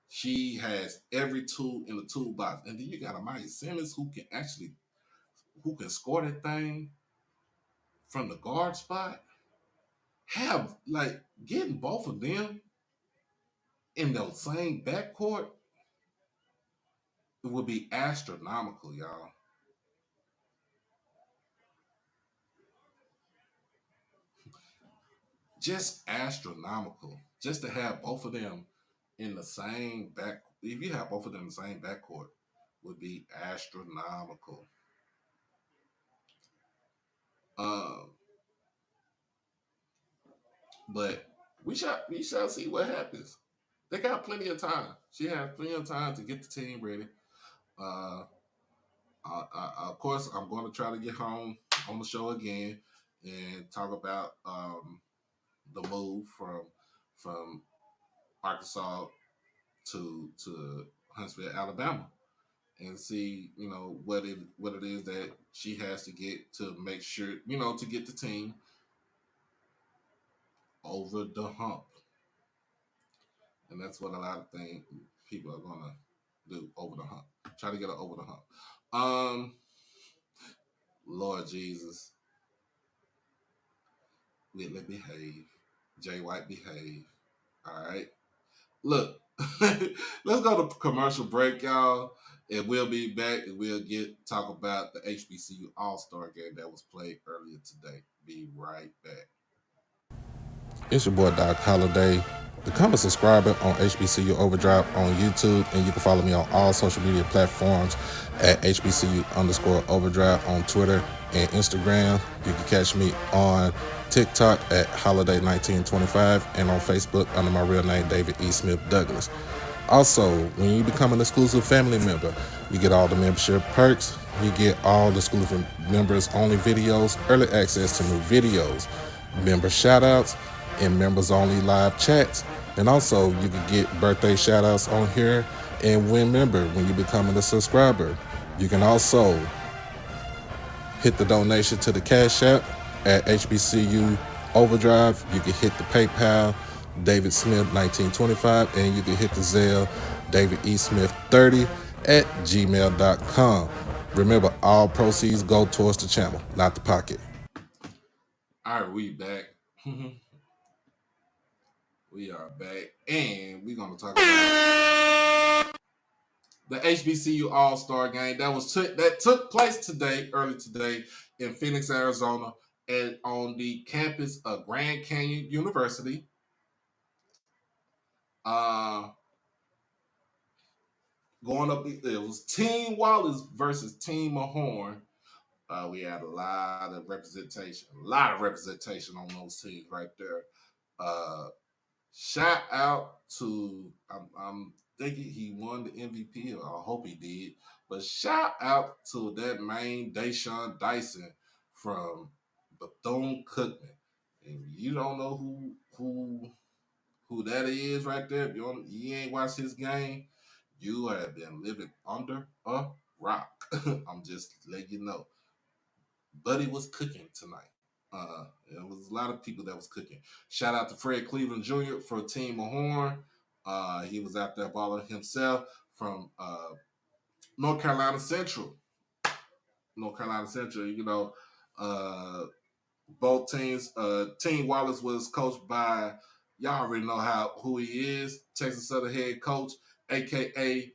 She has every tool in the toolbox, and then you got Amaya Simmons who can score that thing from the guard spot. Getting both of them in the same backcourt, it would be astronomical, y'all. Just astronomical. Just to have both of them in the same back. If you have both of them in the same backcourt, would be astronomical. But we shall see what happens. They got plenty of time. She has plenty of time to get the team ready. Of course, I'm going to try to get home on the show again and talk about the move from Arkansas to Huntsville, Alabama, and see what it is that she has to get to make sure to get the team over the hump. And that's what a lot of people are gonna do, over the hump. Try to get her over the hump. Lord Jesus. Whitley, behave. Jay White, behave. All right. Look, let's go to commercial break, y'all. And we'll be back and we'll talk about the HBCU All-Star game that was played earlier today. Be right back. It's your boy Doc Holliday. Become a subscriber on HBCU Overdrive on YouTube, and you can follow me on all social media platforms at HBCU_Overdrive on Twitter and Instagram. You can catch me on TikTok at Holiday1925 and on Facebook under my real name, David E. Smith Douglas. Also, when you become an exclusive family member, you get all the membership perks. You get all the exclusive members only videos, early access to new videos, member shout outs, and members only live chats, And also, you can get birthday shout outs on here. And remember, when you becoming a subscriber, you can also hit the donation to the Cash App at HBCU Overdrive. You can hit the PayPal, David Smith 1925, and you can hit the Zelle, David E. Smith 30 at gmail.com. Remember, all proceeds go towards the channel, not the pocket. All right, we back. We are back, and we're gonna talk about the HBCU All Star Game that took place today, early today, in Phoenix, Arizona, and on the campus of Grand Canyon University. Uh, Going up, it was Team Wallace versus Team Mahorn. We had a lot of representation on those teams right there. Shout out to I'm thinking he won the MVP, or I hope he did. But shout out to that main Deshaun Dyson from Bethune Cookman. And you don't know who that is right there. If you ain't watched his game, you have been living under a rock. I'm just letting you know. Buddy was cooking tonight. There was a lot of people that was cooking. Shout out to Fred Cleveland Jr. for Team Mahorn. He was out there balling himself from North Carolina Central. North Carolina Central, both teams. Team Wallace was coached by, y'all already know who he is, Texas Southern head coach, aka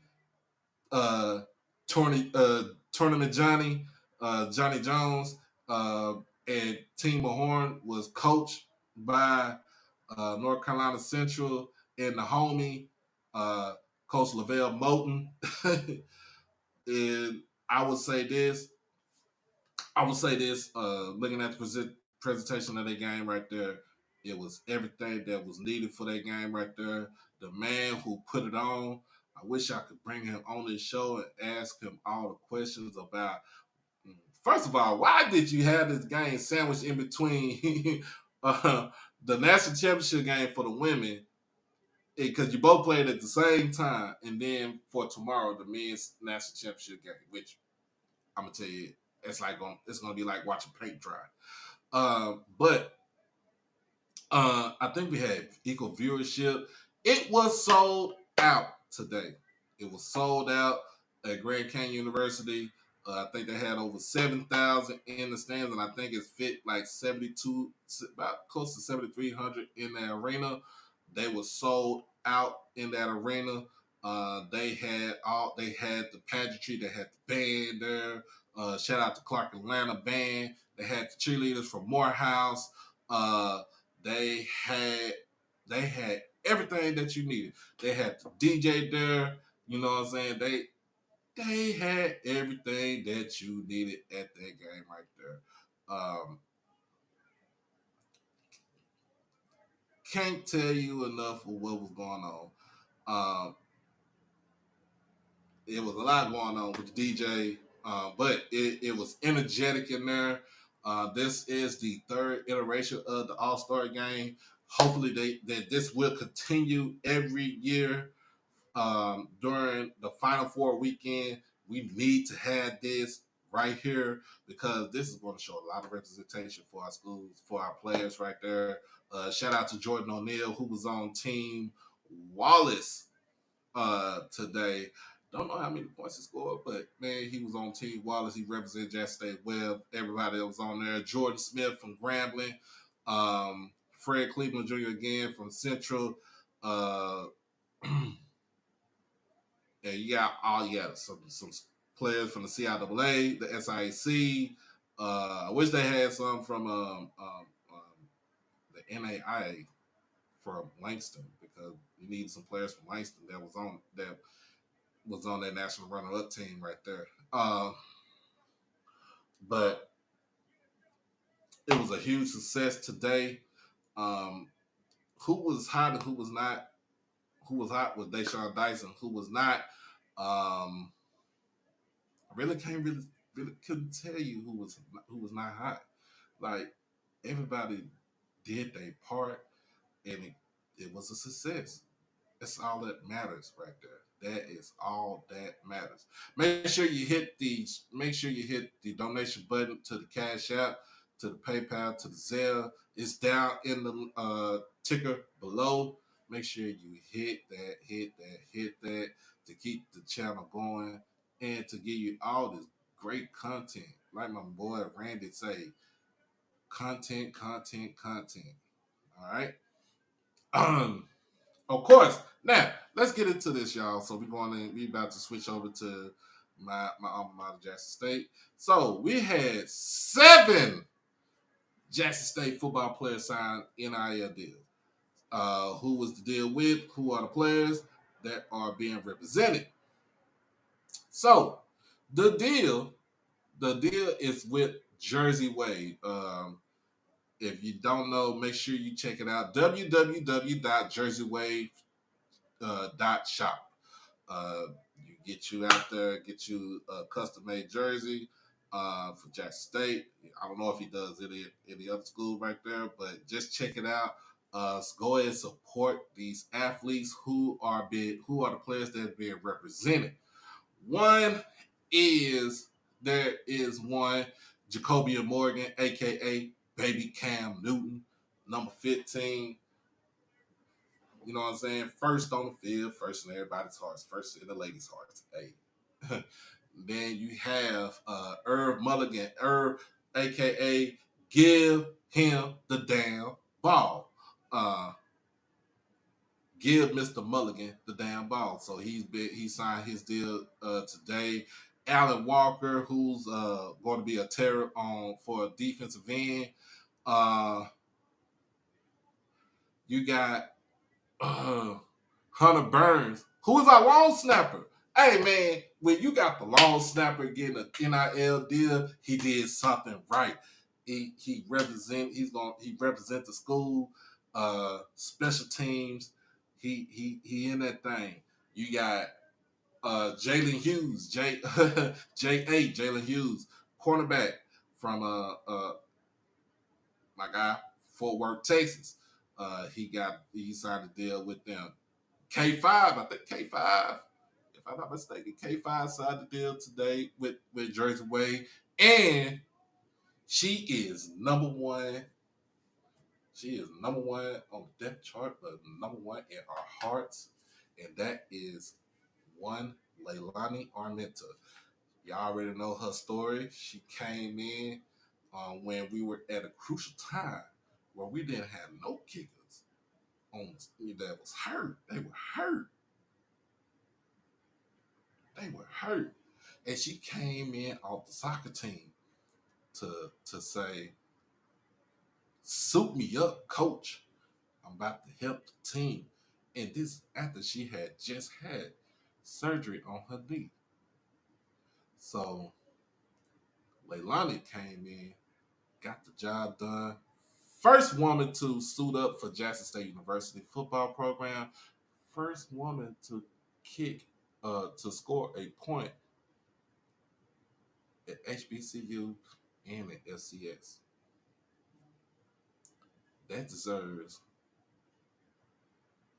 uh, Tournament Johnny, Johnny Jones, and Team Mahorn was coached by North Carolina Central and the homie, uh, Coach Lavelle Moten. And I would say this. Looking at the presentation of that game right there, it was everything that was needed for that game right there. The man who put it on, I wish I could bring him on this show and ask him all the questions about. First of all, why did you have this game sandwiched in between the national championship game for the women? Because you both played at the same time, and then for tomorrow, the men's national championship game, which I'm gonna tell you, it's gonna be like watching paint dry. But I think we had equal viewership. It was sold out today. It was sold out at Grand Canyon University. I think they had over 7,000 in the stands, and I think it fit like 72, about close to 7,300 in the arena. They were sold out in that arena. They had the pageantry, they had the band there. Shout out to Clark Atlanta band. They had the cheerleaders from Morehouse. Uh, they had everything that you needed. They had the DJ there. You know what I'm saying? They had everything that you needed at that game right there. Can't tell you enough of what was going on. It was a lot going on with the DJ, but it was energetic in there. This is the third iteration of the All Star Game. Hopefully, that this will continue every year during the Final Four weekend. We need to have this right here because this is going to show a lot of representation for our schools, for our players right there. Shout out to Jordan O'Neal, who was on Team Wallace today. Don't know how many points he scored, but man, he was on Team Wallace. He represented Jackson State well. Everybody that was on there. Jordan Smith from Grambling. Fred Cleveland Jr. again from Central. And you got some players from the CIAA, the SIAC. I wish they had some from the NAIA from Langston because you need some players from Langston that was on that national runner-up team right there. But it was a huge success today. Who was hot and who was not? Who was hot was Deshaun Dyson. Who was not? I really can't really couldn't tell you who was not hot. Like everybody did their part, and it was a success. That's all that matters right there. That is all that matters. Make sure you hit the donation button to the Cash App, to the PayPal, to the Zelle. It's down in the ticker below. Make sure you hit that to keep the channel going and to give you all this great content. Like my boy Randy say, content. All right. Of course. Now let's get into this, y'all. So we about to switch over to my alma mater, Jackson State. So we had 7 Jackson State football players sign NIL deals. Who was the deal with? Who are the players that are being represented? So the deal is with Jersey Wade. If you don't know, make sure you check it out. www.jerseywade.shop. You get you out there, get you a custom made jersey for Jackson State. I don't know if he does any other school right there, but just check it out. Go ahead and support these athletes who are the players that are being represented. There is one Jacobian Morgan, aka Baby Cam Newton, number 15. You know what I'm saying? First on the field, first in everybody's hearts, first in the ladies' hearts. Hey. Then you have Irv Mulligan, aka Give Him the Damn Ball. Give Mr. Mulligan the damn ball. So he signed his deal today. Alan Walker, who's going to be a terror for a defensive end. You got Hunter Burns, who is our long snapper. Hey man, when you got the long snapper getting an NIL deal, he did something right. He represent the school, special teams. He in that thing. You got Jalen Hughes, Jalen Hughes, cornerback from my guy, Fort Worth, Texas. He signed a deal with them. K5, I think K5, if I'm not mistaken, K5 signed the deal today with Jersey Wade, and she is number one. She is number one on the depth chart, but number one in our hearts, and that is one Leilani Armenta. Y'all already know her story. She came in when we were at a crucial time where we didn't have no kickers on that was hurt. They were hurt. And she came in off the soccer team to say, suit me up, coach. I'm about to help the team. And this after she had just had surgery on her knee. So Leilani came in, got the job done. First woman to suit up for Jackson State University football program. First woman to to score a point at HBCU and at FCS. That deserves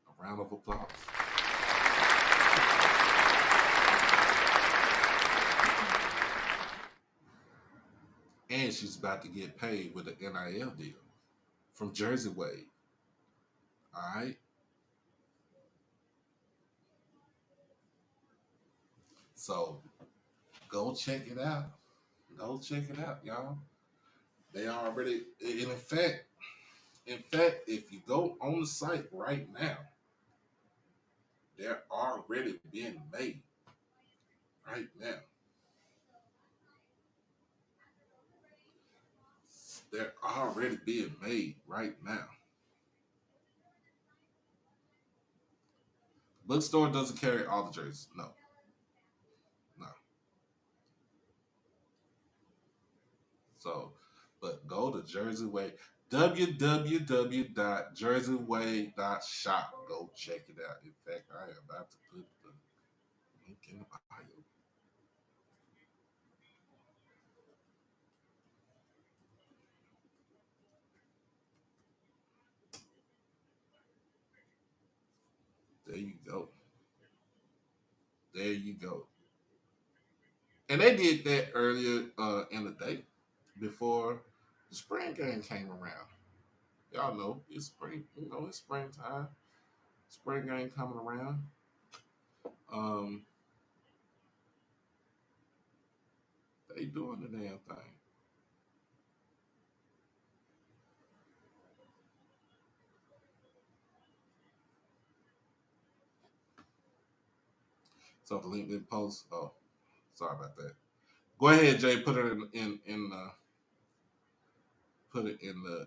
a round of applause. And she's about to get paid with an NIL deal from Jersey Wade. All right. So go check it out. Go check it out, y'all. They already, and in fact, if you go on the site right now, they're already being made right now. They're already being made right now. Bookstore doesn't carry all the jerseys. No. So, but go to Jersey Wade, www.jerseywade.shop. Go check it out. In fact, I am about to put the link in the bio. There you go. There you go. And they did that earlier in the day before the spring game came around. Y'all know it's spring, it's springtime. Spring game coming around. Um, they doing the damn thing. So the LinkedIn post. Oh, sorry about that. Go ahead, Jay. Put it in the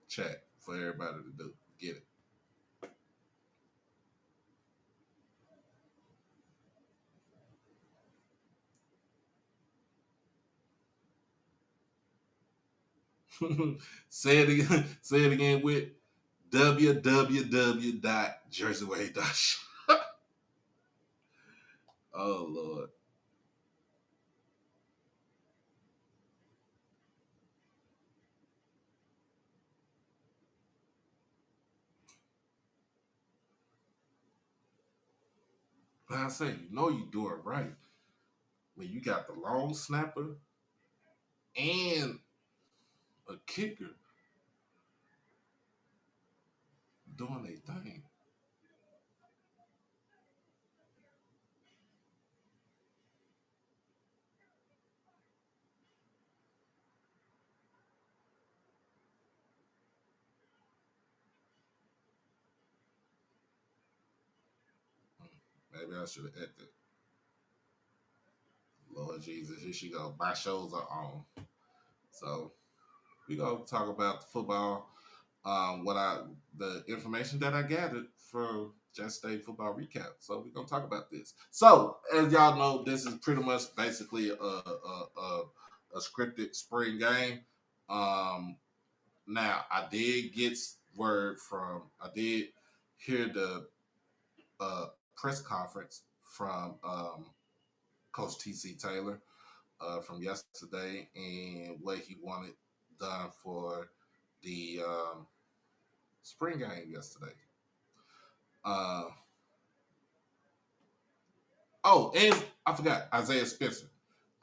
chat for everybody to do. Get it. Say it again. Say it again with www.jerseyway.shop. Oh Lord. But I say, you do it right when you got the long snapper and a kicker doing their thing. Maybe I should have edited. Lord Jesus, here she go. My shows are on. So we gonna talk about the football. The information that I gathered for Just State football recap. So we're gonna talk about this. So as y'all know, this is pretty much basically a scripted spring game. Um, Now I did get word from I did hear the press conference from Coach TC Taylor from yesterday and what he wanted done for the spring game yesterday. Uh, and I forgot Isaiah Spencer.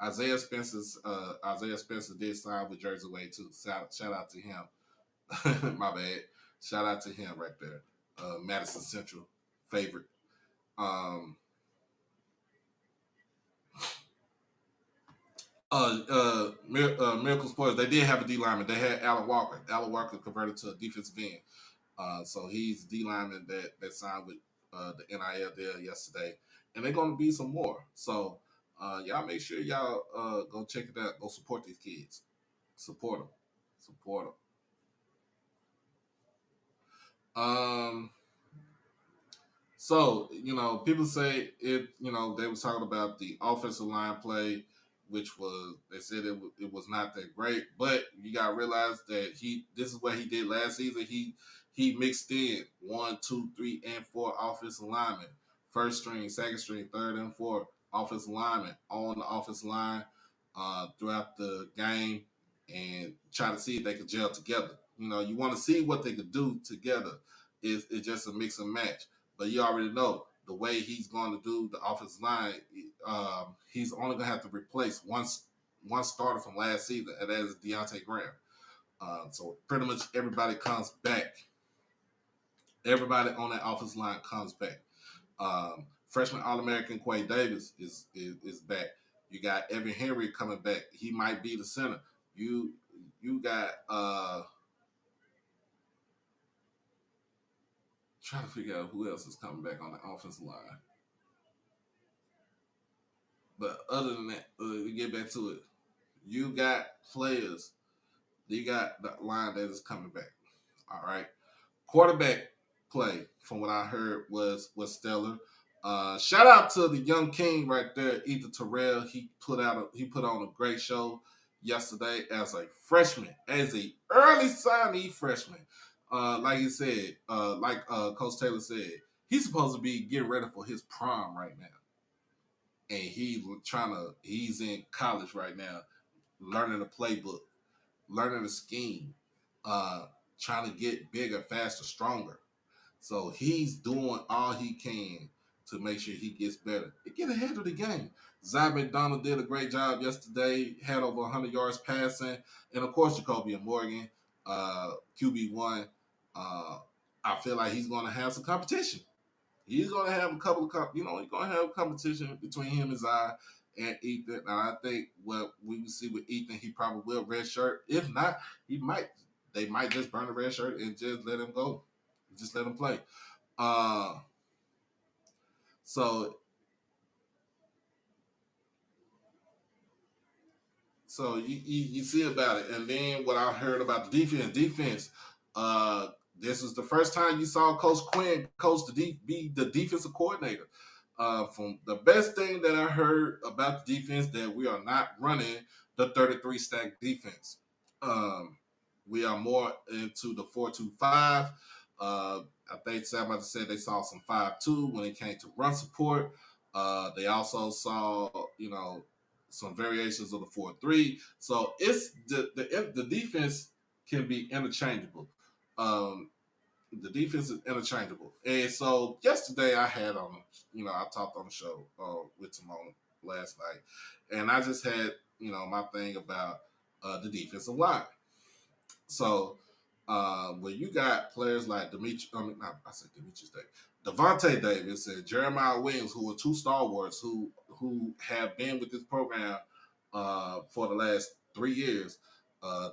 Isaiah Spencer did sign with Jersey Way too. Shout out to him. My bad. Shout out to him right there. Madison Central favorite. Um, Miracle Sports. They did have a D lineman. They had Alan Walker. Alan Walker converted to a defensive end. So he's D lineman that signed with the NIL deal yesterday, and they're going to be some more. So y'all make sure y'all go check it out. Go support these kids. Support them. Support them. So, people say it, they was talking about the offensive line play, which was, they said it was not that great, but you got to realize that this is what he did last season. He mixed in 1, 2, 3, and 4 offensive linemen, first string, second string, third and fourth offensive linemen on the offensive line throughout the game and try to see if they could gel together. You want to see what they could do together. It's just a mix and match. But you already know the way he's going to do the offensive line. He's only going to have to replace one starter from last season, and that is Deontay Graham. So pretty much everybody comes back. Everybody on that offensive line comes back. Freshman All-American Quay Davis is back. You got Evan Henry coming back. He might be the center. You got trying to figure out who else is coming back on the offensive line. But other than that, we get back to it. You got players. You got the line that is coming back. All right. Quarterback play, from what I heard, was stellar. Shout out to the young king right there, Ethan Terrell. He put on a great show yesterday as a freshman, as a early signee freshman. Like he said, Coach Taylor said, he's supposed to be getting ready for his prime right now, and he's in college right now, learning the playbook, learning the scheme, trying to get bigger, faster, stronger. So he's doing all he can to make sure he gets better. Get ahead of the game. Zach McDonald did a great job yesterday, had over 100 yards passing. And of course, Jacoby Morgan, QB1. Uh, I feel like he's going to have some competition. He's going to have a couple of, he's going to have competition between him and Zai and Ethan. And I think what we will see with Ethan, he probably will red shirt. If not, they might just burn the red shirt and just let him go. Just let him play. Uh, so So you see about it. And then what I heard about the defense, uh, this is the first time you saw Coach Quinn be the defensive coordinator. From the best thing that I heard about the defense, that we are not running the 33 stack defense. Um, we are more into the 4-2-5. I think somebody said they saw some 5-2 when it came to run support. They also saw, some variations of the 4-3. So it's the defense can be interchangeable. Um, the defense is interchangeable. And so yesterday I had on, I talked on the show with Timon last night, and I just had, my thing about the defensive line. So when you got players like Demetrius Davis, Devontae Davis and Jeremiah Williams, who are two stalwarts who have been with this program for the last 3 years,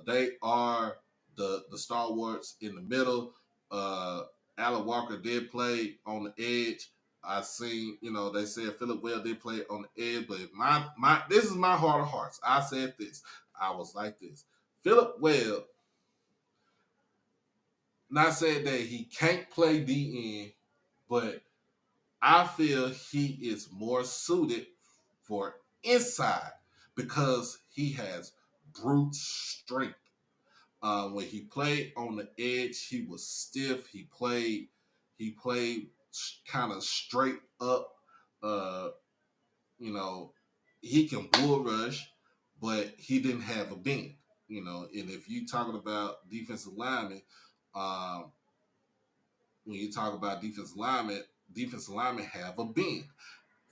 they are the stalwarts in the middle. Alan Walker did play on the edge. I seen, they said Philip Well did play on the edge, but my this is my heart of hearts. I said this. I was like this. Philip Well, not saying that he can't play DN, but I feel he is more suited for inside because he has brute strength. When he played on the edge, he was stiff. He played kind of straight up. Uh, you know, he can bull rush, but he didn't have a bend. And if you talking about defensive linemen, um, when you talk about defensive linemen have a bend.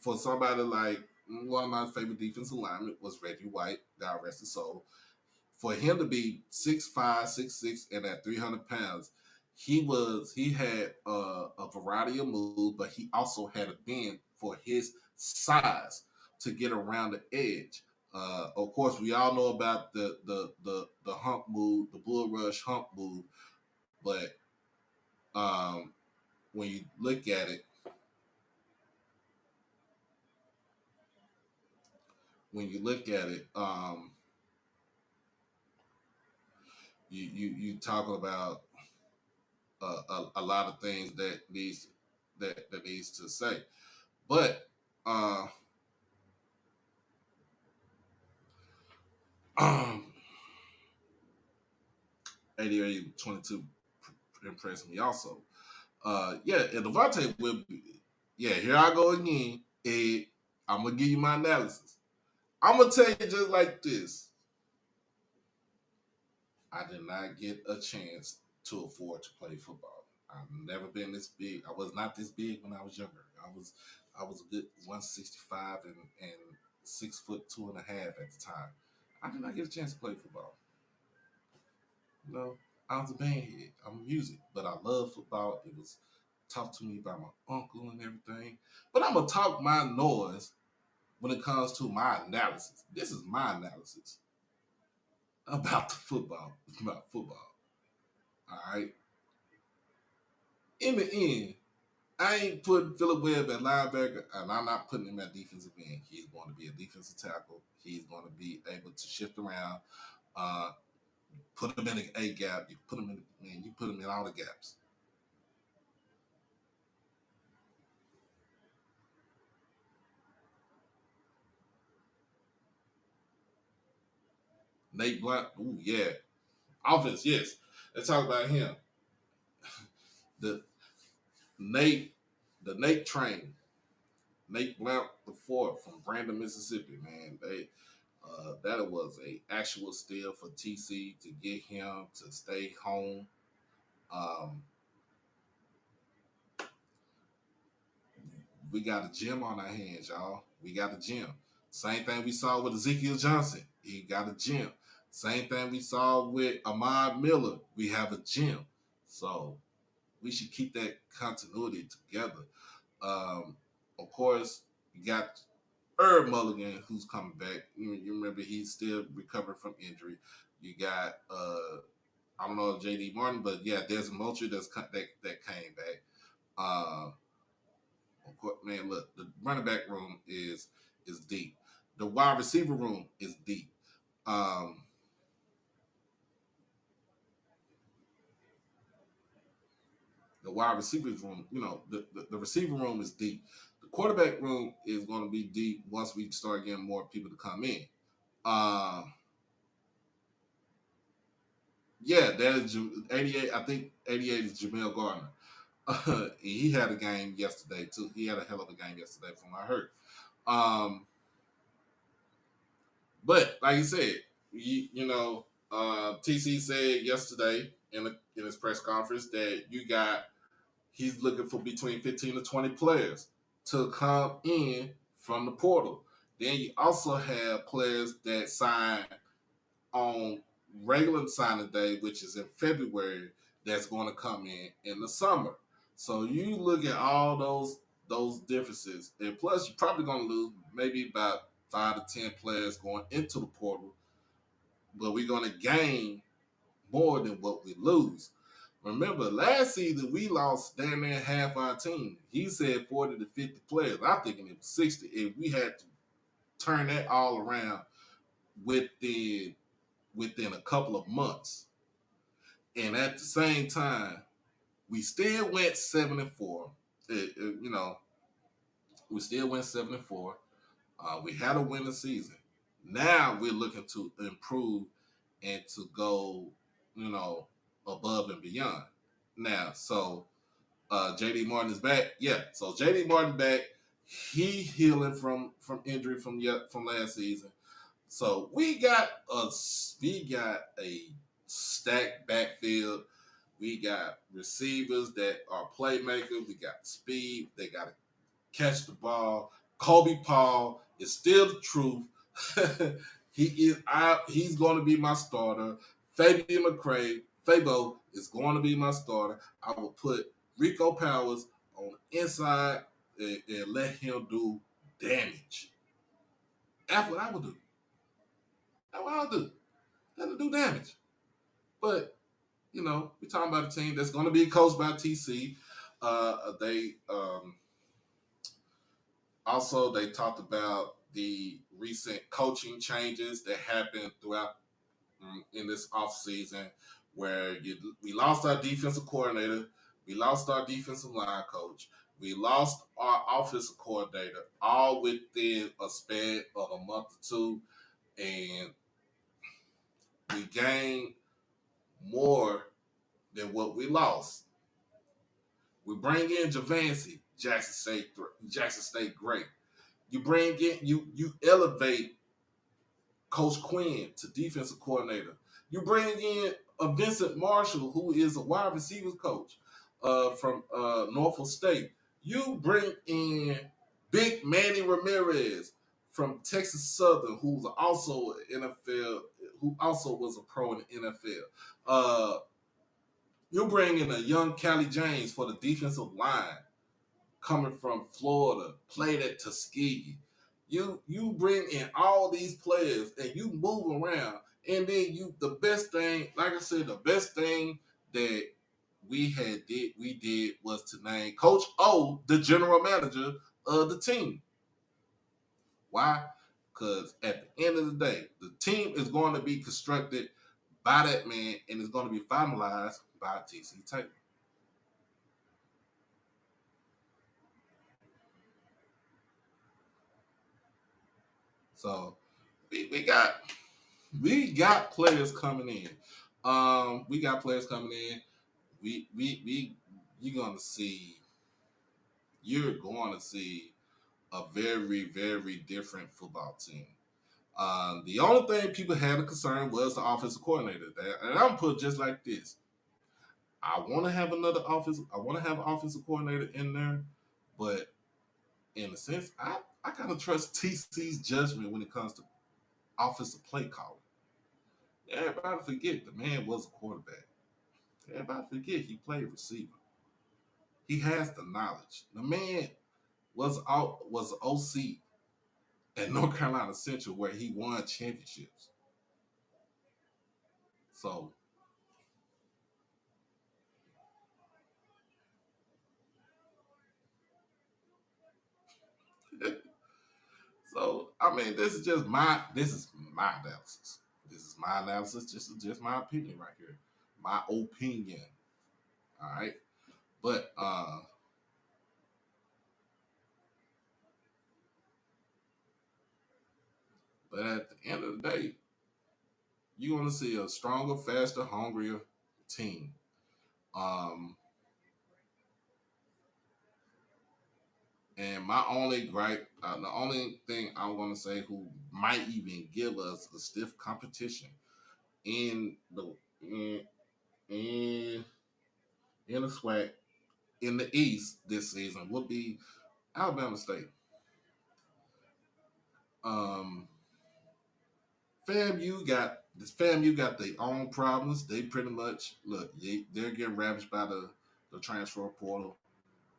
For somebody like one of my favorite defensive linemen was Reggie White, God rest his soul. For him to be 6'5", 6'6", and at 300 pounds, he had a variety of moves, but he also had a bend for his size to get around the edge. Of course, we all know about the hump move, the bull rush hump move, but um, when you look at it, you talking about a lot of things that needs to say, but uh, um, 88-22 impressed me also. Yeah, and Devontae will be. Yeah, here I go again. I'm gonna give you my analysis. I'm gonna tell you just like this. I did not get a chance to afford to play football. I've never been this big. I was not this big when I was younger. I was a good 165 and 6'2.5" at the time. I did not get a chance to play football. I was a bandhead. I'm music, but I love football. It was taught to me by my uncle and everything. But I'm gonna talk my noise when it comes to my analysis. This is my analysis about the football. About football. All right. In the end, I ain't putting Philip Webb at linebacker, and I'm not putting him at defensive end. He's going to be a defensive tackle. He's going to be able to shift around. Uh, put him in a gap. You put him you put him in all the gaps. Nate Blunt, ooh yeah, offense, yes. Let's talk about him. The Nate, the Nate train, Nate Blount the fourth from Brandon, Mississippi. Man, that was a actual steal for TC to get him to stay home. Um, We got a gym on our hands, y'all. We got a gym. Same thing we saw with Ezekiel Johnson. He got a gym. Same thing we saw with Ahmad Miller. We have a gym. So we should keep that continuity together. Of course, you got Herb Mulligan, who's coming back. You remember he's still recovering from injury. You got I don't know if JD Martin, but yeah, there's a Moultrie that came back. Of course, man, look, the running back room is deep. The wide receiver room is deep. The wide receivers room, the receiver room is deep. The quarterback room is going to be deep once we start getting more people to come in. Uh, yeah, there's 88. I think 88 is Jamel Gardner. He had a game yesterday too. He had a hell of a game yesterday, from what I heard. But like you said, TC said yesterday in his press conference that he's looking for between 15 to 20 players to come in from the portal. Then you also have players that sign on regular signing day, which is in February, that's going to come in the summer. So you look at all those differences, and plus you're probably going to lose maybe about 5 to 10 players going into the portal, but we're going to gain more than what we lose. Remember, last season we lost damn near half our team. He said 40 to 50 players. I'm thinking it was 60, and we had to turn that all around within a couple of months. And at the same time, we still went 7-4. We still went 7-4. We had a winning season. Now we're looking to improve and to go, above and beyond. Now, so JD Martin is back. Yeah, so JD Martin back. He healing from injury from last season. So we got a stacked backfield. We got receivers that are playmakers. We got speed. They got to catch the ball. Kobe Paul is still the truth. He's going to be my starter. Fabian McCray, Fabo is going to be my starter. I will put Rico Powers on the inside and let him do damage. That's what I would do. That's what I'll do. Let him do damage. But, we're talking about a team that's going to be coached by TC. They talked about the recent coaching changes that happened throughout in this offseason, where we lost our defensive coordinator, we lost our defensive line coach, we lost our offensive coordinator, all within a span of a month or two, and we gained more than what we lost. We bring in Javancy, Jackson State great. You bring in you elevate Coach Quinn to defensive coordinator. You bring in a Vincent Marshall, who is a wide receivers coach from Norfolk State. You bring in Big Manny Ramirez from Texas Southern, who's also an NFL, who also was a pro in the NFL. You bring in a young Callie James for the defensive line, coming from Florida, played at Tuskegee. You bring in all these players and you move around, and then the best thing, like I said, the best thing that we did was to name Coach O the general manager of the team. Why? Because at the end of the day, the team is going to be constructed by that man and it's going to be finalized by TC Taylor. So we got players coming in. We got players coming in. You're going to see a very, very different football team. The only thing people had a concern was the offensive coordinator. And I'm put just like this. I want to have an offensive coordinator in there, but in a sense, I kind of trust TC's judgment when it comes to offensive play calling. Everybody forget the man was a quarterback. Everybody forget he played receiver. He has the knowledge. The man was an OC at North Carolina Central where he won championships. So so I mean this is my analysis. This is my analysis, just my opinion right here. My opinion. All right. But at the end of the day, you're gonna see a stronger, faster, hungrier team. Um And my only gripe, the only thing I'm going to say who might even give us a stiff competition in the in in, in the SWAC in the East this season would be Alabama State. Um, FAMU got their own problems. They pretty much they're getting ravaged by the transfer portal.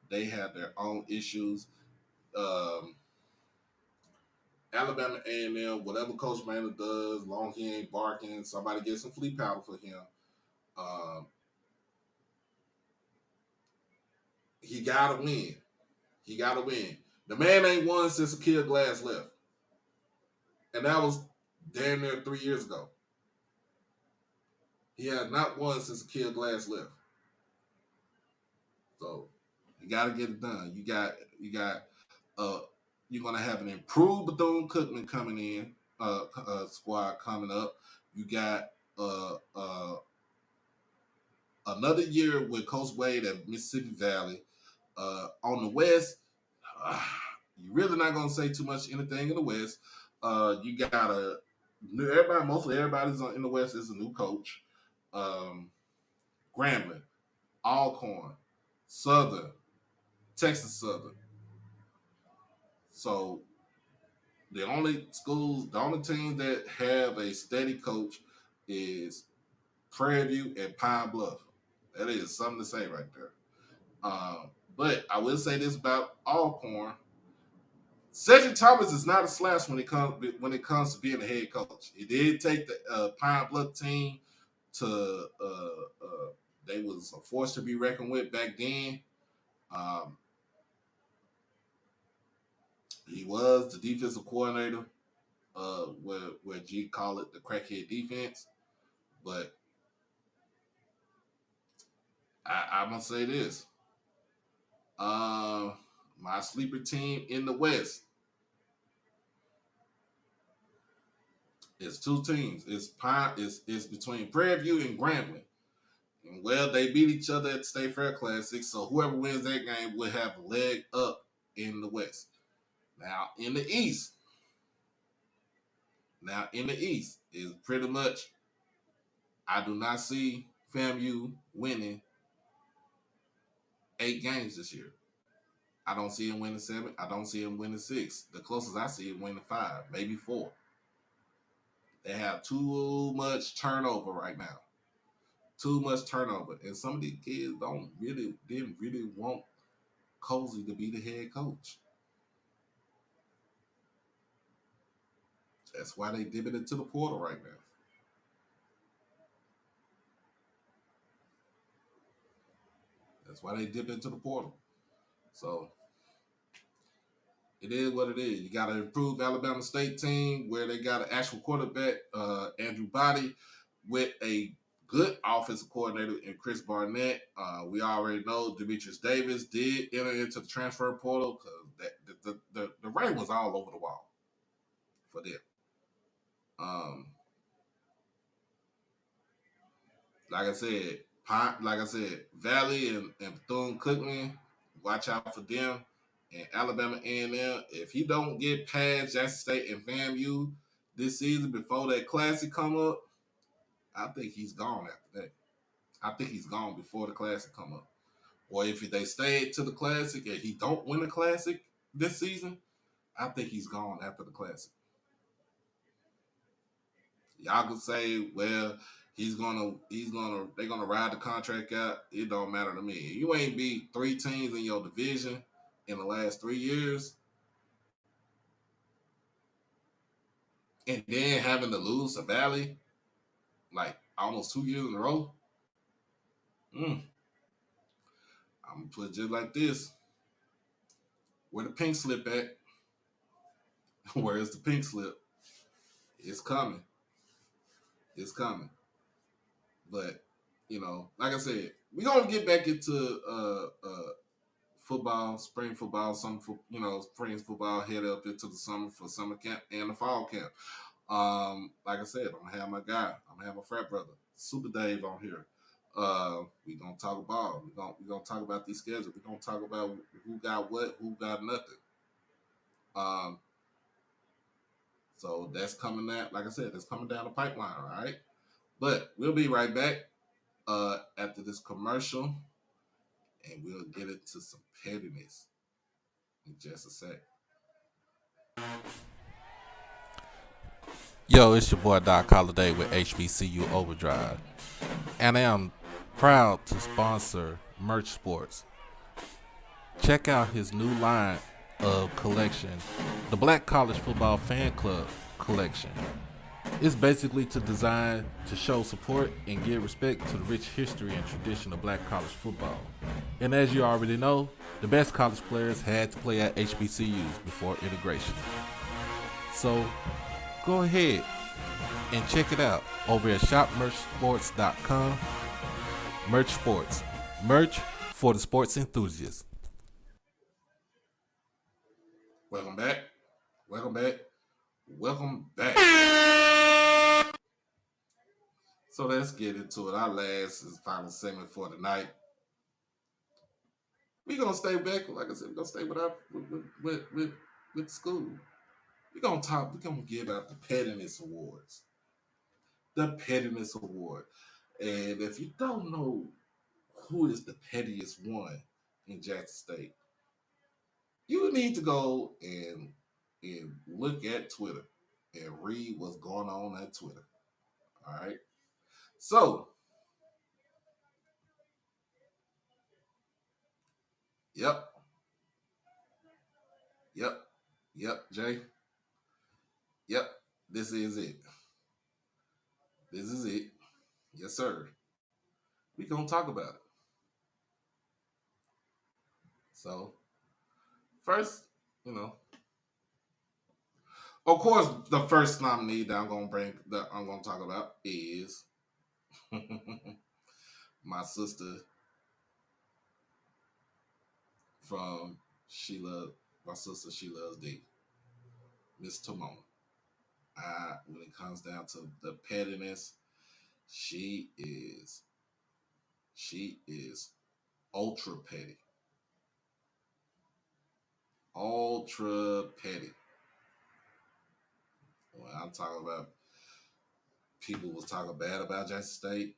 They have their own issues. Um, Alabama A&M, whatever Coach Maynard does, long he ain't barking, somebody get some flea powder for him. Um, he gotta win. He gotta win. The man ain't won since Akil Glass left, and that was damn near 3 years ago. He had not won since Akil Glass left. So you gotta get it done. You got uh you're gonna have an improved Bethune Cookman coming in, squad coming up. You got another year with Coach Wade at Mississippi Valley. On the West, you're really not gonna say too much anything in the West. You got mostly everybody's in the West is a new coach. Um, Grambling, Alcorn, Southern, Texas Southern. So the only teams that have a steady coach is Prairie View and Pine Bluff. That is something to say right there. But I will say this about Alcorn: Cedric Thomas is not a slouch when it comes to being a head coach. He did take the Pine Bluff team to they was a force to be reckoned with back then. Um, he was the defensive coordinator, where G call it the crackhead defense. But I'm gonna say this: my sleeper team in the West is two teams. It's between Prairie View and Grambling. And well, they beat each other at the State Fair Classic, so whoever wins that game will have a leg up in the West. Now in the East is pretty much I do not see FAMU winning 8 games this year. I don't see him winning 7. I don't see him winning 6. The closest I see is winning 5, maybe 4. They have too much turnover right now. Too much turnover, and some of these kids didn't really want Cozy to be the head coach. That's why they dipping into the portal right now. That's why they dipped into the portal. So it is what it is. You got to improve Alabama State team where they got an actual quarterback, Andrew Body, with a good offensive coordinator in Chris Barnett. We already know Demetrius Davis did enter into the transfer portal because the rain was all over the wall for them. Um, like I said, Valley and Bethune Cookman, watch out for them. And Alabama A&M, if he don't get past Jackson State and FAMU this season before that classic come up, I think he's gone after that. I think he's gone before the classic come up. Or if they stay to the classic and he don't win the classic, this season, I think he's gone after the Classic. Y'all could say, well, they're gonna ride the contract out. It don't matter to me. You ain't beat 3 teams in your division in the last 3 years, and then having to lose to Valley like almost 2 years in a row. I'm gonna put it just like this: where the pink slip at? Where is the pink slip? It's coming. It's coming. But like I said, we're gonna get back into football, spring football, spring football, head up into the summer for summer camp and the fall camp. Like I said, I'm gonna have my guy, I'm gonna have my frat brother, Super Dave, on here. We gonna talk ball. We gonna talk about these schedules. We gonna talk about who got what, who got nothing. Um, so that's coming out. Like I said, that's coming down the pipeline. All right, but we'll be right back after this commercial, and we'll get into some pettiness in just a sec. Yo, it's your boy Doc Holiday with HBCU Overdrive, and I am proud to sponsor Merch Sports. Check out his new line of collection, the Black College Football Fan Club collection. It's basically designed to show support and give respect to the rich history and tradition of black college football. And as you already know, the best college players had to play at HBCUs before integration. So go ahead and check it out over at shopmerchsports.com. Merch Sports. Merch for the sports enthusiasts. Welcome back. Welcome back. Welcome back. So let's get into it. Our last is final segment for tonight. We're gonna stay back, like I said, we're gonna stay with school. We're gonna give out the Pettiness Awards. The Pettiness Award. And if you don't know who is the pettiest one in Jackson State, you need to go and look at Twitter and read what's going on at Twitter. All right. So, yep, Jay. Yep, this is it. This is it. Yes, sir. We gonna talk about it. So, first, of course, the first nominee that I'm gonna talk about is my sister from my sister She Loves D, Miss Timona. When it comes down to the pettiness, she is ultra petty. Ultra petty. When I'm talking about people was talking bad about Jackson State,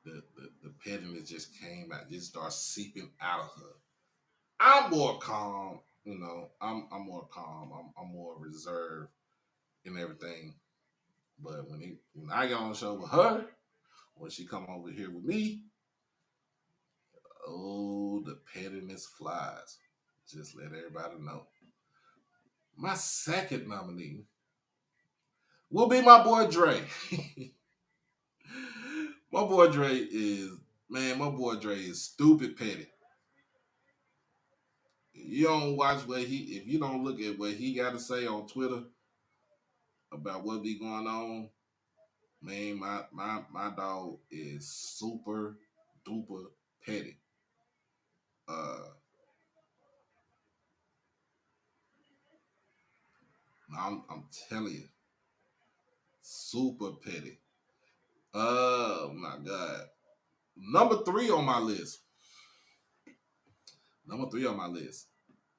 the pettiness just came out, just started seeping out of her. I'm more calm, I'm more calm. I'm more reserved and everything. But when I get on the show with her, when she come over here with me, oh, the pettiness flies. Just let everybody know. My second nominee will be my boy Dre. My boy Dre is stupid petty. You don't watch if you don't look at what he got to say on Twitter about what be going on, man, my dog is super duper petty. I'm telling you, super petty. Oh my god. Number three on my list.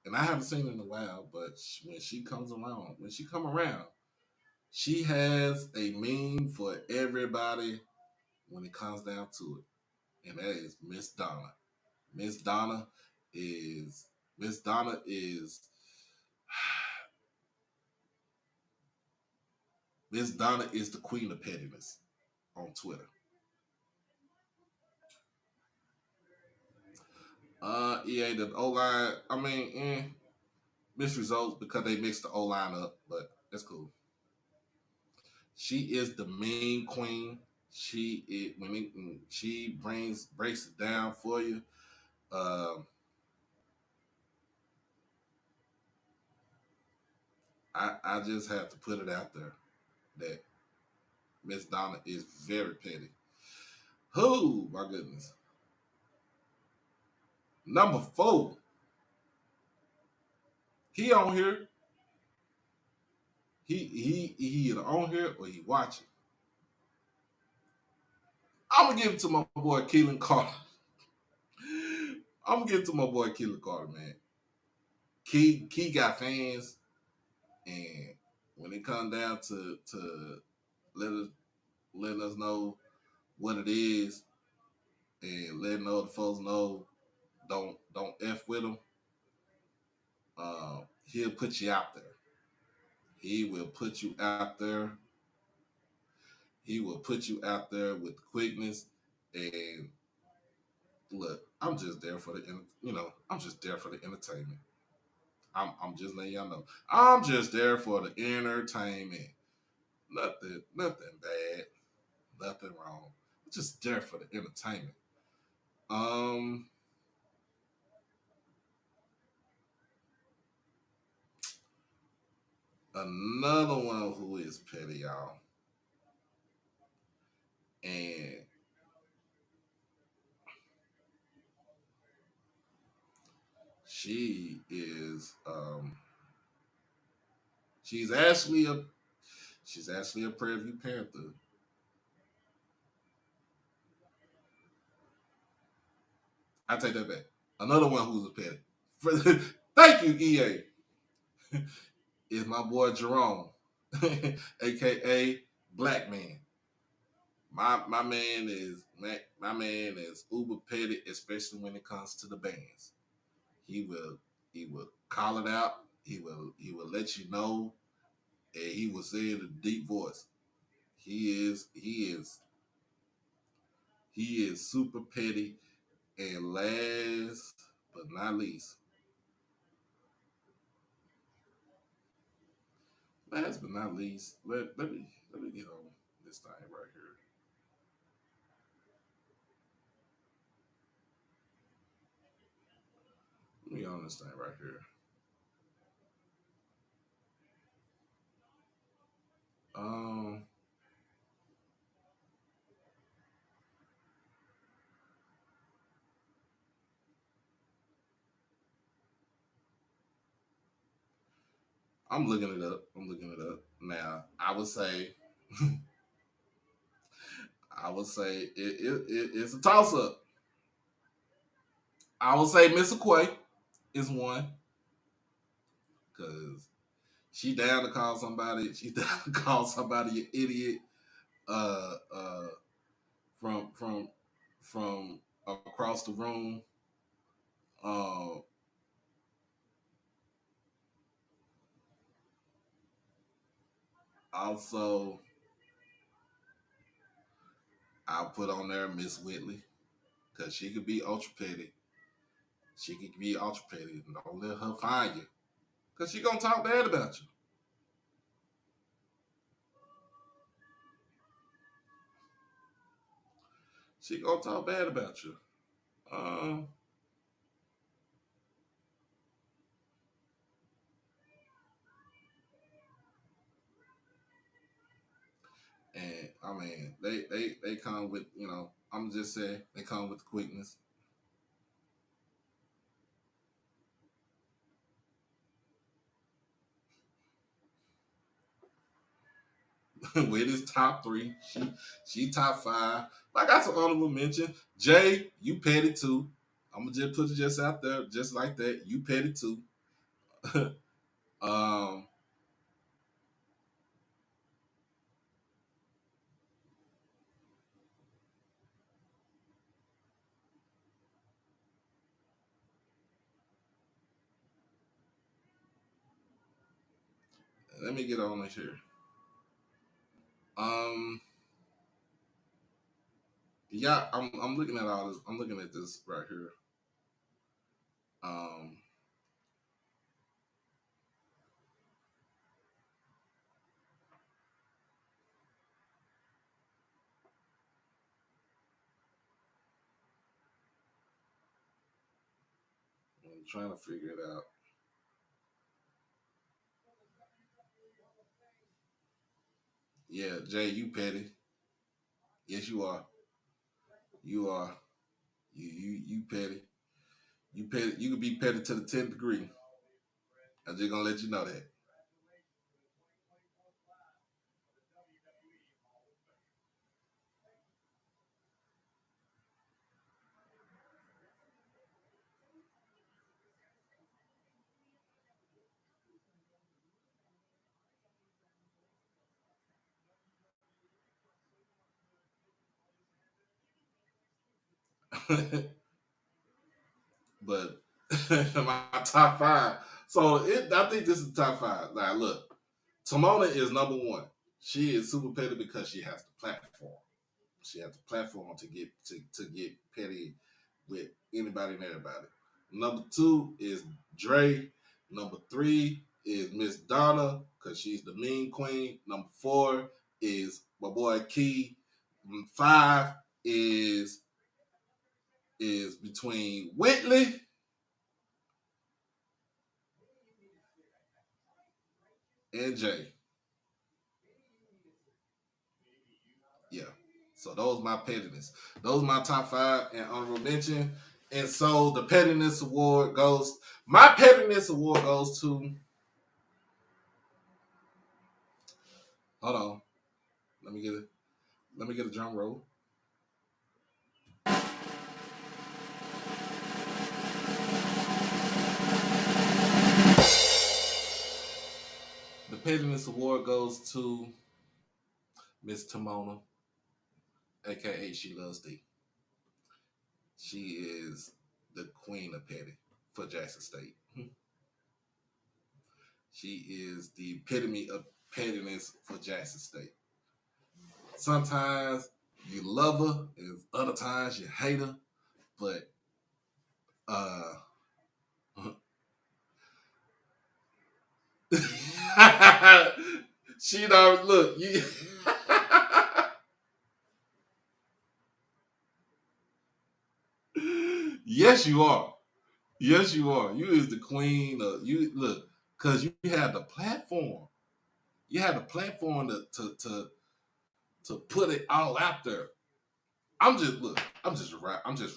And I haven't seen it in a while, but when she come around, she has a meme for everybody when it comes down to it. And that is Miss Donna. Miss Donna is Miss Donna is Miss Donna is the queen of pettiness on Twitter. EA the O line. I mean, mixed results because they mixed the O line up, but that's cool. She is the mean queen. She breaks it down for you. Um, I just have to put it out there that Miss Donna is very petty. Who, my goodness. Number 4, he on here. He either on here or he watching. I'm gonna give it to my boy Keelan Carter. I'm gonna give it to my boy Keelan Carter, man. Key got fans, and when it comes down to let us letting us know what it is and letting other folks know don't f with him. He'll put you out there. He will put you out there. He will put you out there with quickness. And look, I'm just there for I'm just there for the entertainment. I'm just letting y'all know. I'm just there for the entertainment. Nothing bad, nothing wrong. I'm just there for the entertainment. Um, Another one who is petty, y'all, and she is she's actually a Prairie View Panther. I take that back. Another one who's a petty. Thank you, EA. Is my boy Jerome, aka Black Man. My man is uber petty, especially when it comes to the bands. He will call it out. He will let you know, and he will say it in a deep voice. He is super petty. And last but not least, let me get on this thing right here. Let me get on this thing right here. Um, I'm looking it up. Now. It's a toss up. I would say Miss Quay is one because she down to call somebody. She down to call somebody an idiot. Uh, uh, from across the room. Uh, Also, I'll put on there Miss Whitley because she could be ultra petty. She could be ultra petty. Don't let her find you because she gonna talk bad about you. She gonna talk bad about you. Um, and I mean, they come with I'm just saying they come with the quickness. With his top 3, she top 5. I got some honorable mention. Jay, you petty too. I'm gonna just put it just out there, just like that. You petty too. um, Let me get on it here. Um, yeah, I'm looking at all this. I'm looking at this right here. Um, I'm trying to figure it out. Yeah, Jay, you petty. Yes, you are. You are. You petty. You petty. You could be petty to the 10th degree. I'm just gonna let you know that. But my top five. I think this is the top five. Now look, Timona is number one. She is super petty because she has the platform. She has the platform to get petty with anybody and everybody. Number two is Dre. Number three is Miss Donna because she's the mean queen. Number four is my boy Key. Five is between Whitley. And Jay. Yeah. So those my pettiness. Those my top five and honorable mention. And so the pettiness award goes. My pettiness award goes to. Hold on. Let me get it. Let me get a drum roll. The pettiness award goes to Miss Timona, aka She Loves D. She is the queen of petty for Jackson State. She is the epitome of pettiness for Jackson State. Sometimes you love her, and other times you hate her. But uh she don't look you. Yes, you are. Yes, you are. You is the queen of you. Look, because you have the platform. You have the platform to put it all out there. I'm just look. I'm just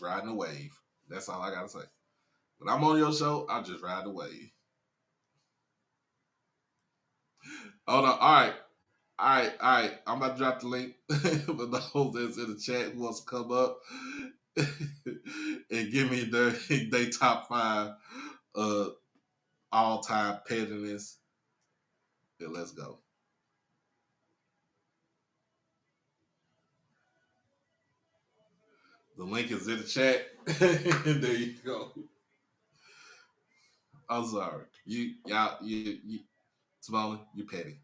riding a wave. That's all I gotta say. When I'm on your show, I just ride the wave. Hold on. All right. All right, all right. I'm about to drop the link for those that's in the chat who wants to come up and give me their top five uh all time pettiness. And let's go. The link is in the chat. There you go. I'm sorry. You Smalley, you petty.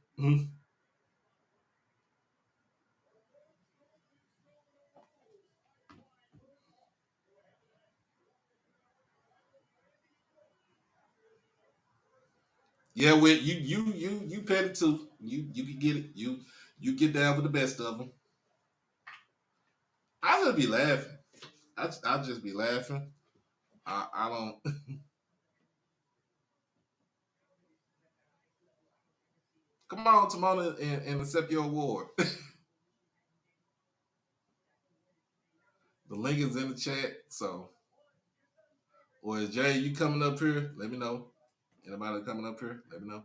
Yeah, with you petty too. You can get it. You get down with the best of them. I just be laughing. I just be laughing. I don't. Come on, Timona, and accept your award. The link is in the chat. So, or is Jay, you coming up here? Let me know. Anybody coming up here? Let me know.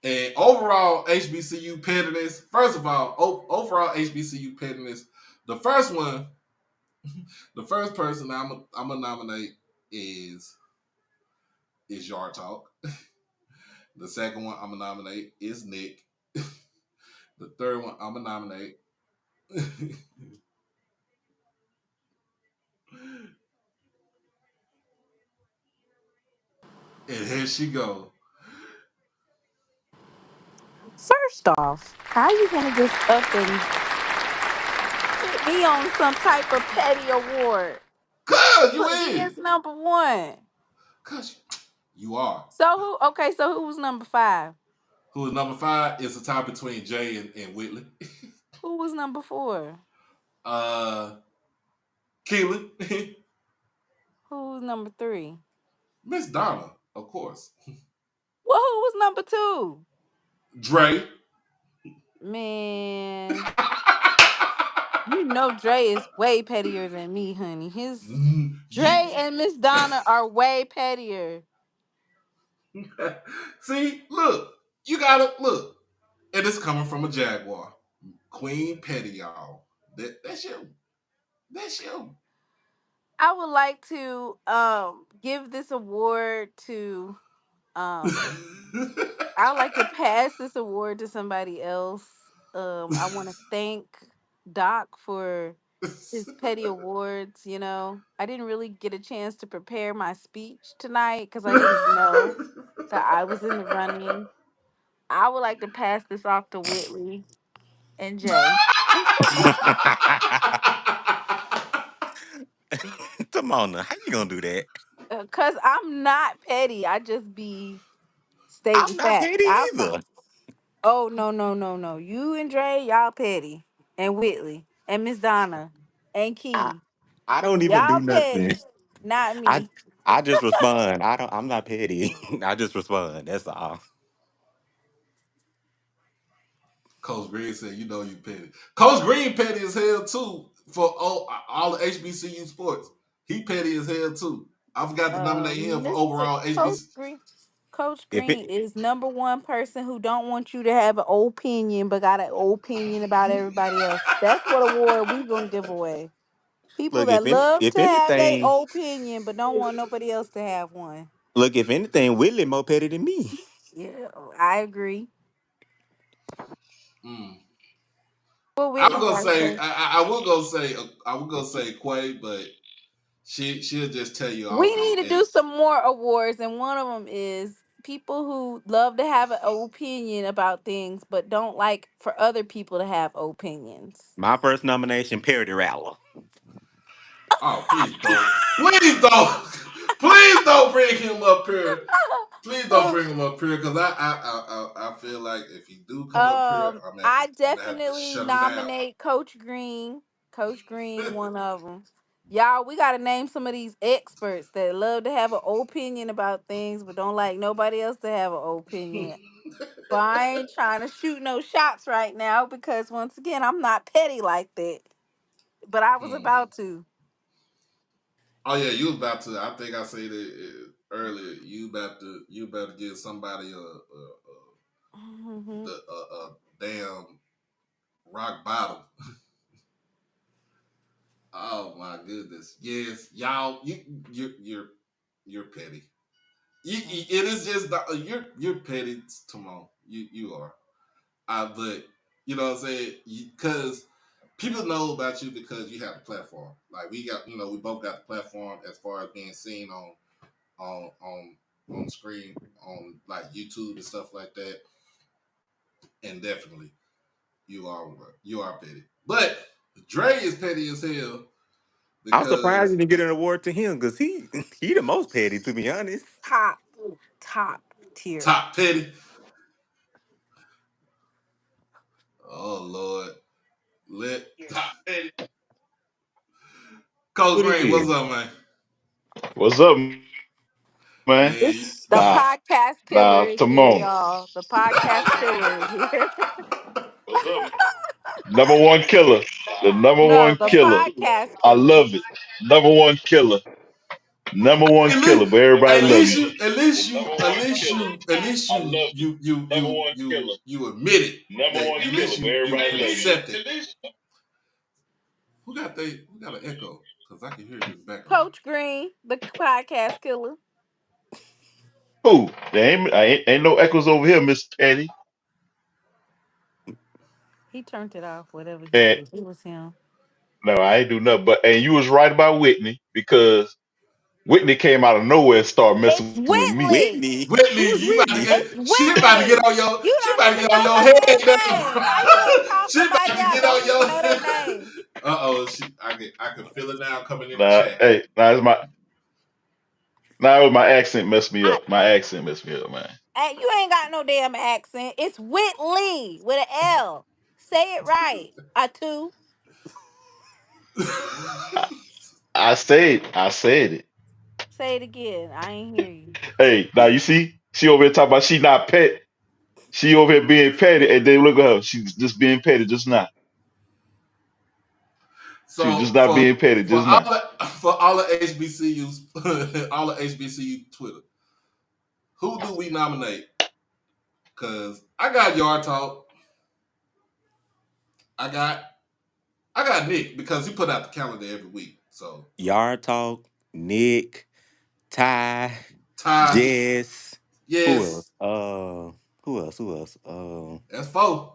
And overall HBCU pettiness. First of all, overall HBCU pettiness. The first one, the first person I'm gonna nominate is Yard Talk. The second one I'm gonna nominate is Nick. The third one I'm gonna nominate. and here she go. First off, how you gonna just up and put me on some type of petty award? Cuz you Put me in. as number one. Cuz you are. So who? Okay, so who was number five? Who is number five? It's a tie between Jay and Whitley. Who was number four? uh Keelan. Who was number three? Miss Donna, of course. Well, who was number two? Dre. Man, you know Dre is way pettier than me, honey. His Dre and Miss Donna are way pettier. See, look, you gotta look. And it's coming from a Jaguar. Queen Petty, y'all. That's you. That's you. I would like to give this award to um I would like to pass this award to somebody else. I want to thank Doc for his petty awards. I didn't really get a chance to prepare my speech tonight because I didn't know that I was in the running. I would like to pass this off to Whitley and Jay. Come on now, how you gonna do that? Because I'm not petty. I just be stating I'm not facts. petty either. Oh, no, no, no, no. You and Dre, y'all petty. And Whitley. And Miss Donna. And I Key. I don't even Y'all do nothing. petty. Not I me. I just respond. I'm not petty. I just respond. That's all. Coach Green said, "You know you petty." Coach Green petty as hell too for all the HBCU sports. He petty as hell too. I forgot to nominate him for Mr. overall Coach HBCU. Green. Coach If Green is number one person who don't want you to have an opinion, but got an opinion about everybody else. That's what award we gonna give away. People look, that love if to have their anything, opinion, but don't want nobody else to have one. if anything, Willie more petty than me. Yeah, I agree. Mm. What I'm Whitley gonna got to say say? I will go say Quay, but she'll just tell you We off on need to it. do some more awards, and one of them is people who love to have an opinion about things, but don't like for other people to have opinions. My first nomination, Parody Rattler. Oh, please don't. Please don't. Please don't bring him up here. Please don't bring him up here because I feel like if he do come up here, I I'm gonna have to definitely shut him down. nominate Coach Green. Coach Green, one of them. Y'all, we gotta name some of these experts that love to have an opinion about things, but don't like nobody else to have an opinion. But I ain't trying to shoot no shots right now because once again, I'm not petty like that. But I was Hmm. about to. Oh yeah, you was about to. I think I said it earlier. You about to give somebody Mhm. a damn rock bottom. Oh my goodness. Yes, y'all. You're petty. It is just you're petty, Timon. You are. But you know what I'm saying? Because people know about you because you have the platform. Like we both got the platform as far as being seen on on on screen on like YouTube and stuff like that. And definitely you are petty. But Dre is petty as hell I'm surprised because you didn't get an award to him because he the most petty, to be honest. Top, top tier. top petty. Oh Lord, let Coach What it Green, what's is? up, man? What's up, man? Man, This the Nah, podcast killer nah, is here, Timon. y'all. The podcast killer is here. What's up? Number one killer. The number No, one the killer. podcast I killer. love it. Number one killer. Number one at killer, least, but everybody at love least you. you, at least you, at least you, at least you admit it that at least you accept it. Who got an echo? Because I can hear it in the background. Coach Green, the podcast killer. Who? There ain't no echoes over here, Miss Petty. He turned it off. Whatever he And did, it was him. no, I ain't do nothing. And you was right about Whitney because Whitney came out of nowhere and started It's messing with me. Whitley. Whitney. Whitney, Who's you about to Whitney? get It's she about to get Whitley. on your You she don't about to even get on know your her head damn now. name. Why you ain't She talking about like to that? get on Don't even your know that name. I can feel it now coming in the Nah, chat. hey, now it was my accent messed me I, up. My accent messed me up, man. you ain't got no damn accent. It's Whitley with an L. Say it right. A two. I, I said it. Say it again. I ain't hear you. Hey, now you see, she over here talking about she not pet. She over here being petty, and then look at her. She's just being petty just now. She was So just not being petty just now. for all the HBCUs, all the HBCU Twitter, who do we nominate? Cause I got Yard Talk. I got Nick because he put out the calendar every week. So Yard Talk, Nick, Ty, Ty, Jess. Who yes, else? Who else? Who else? that's four.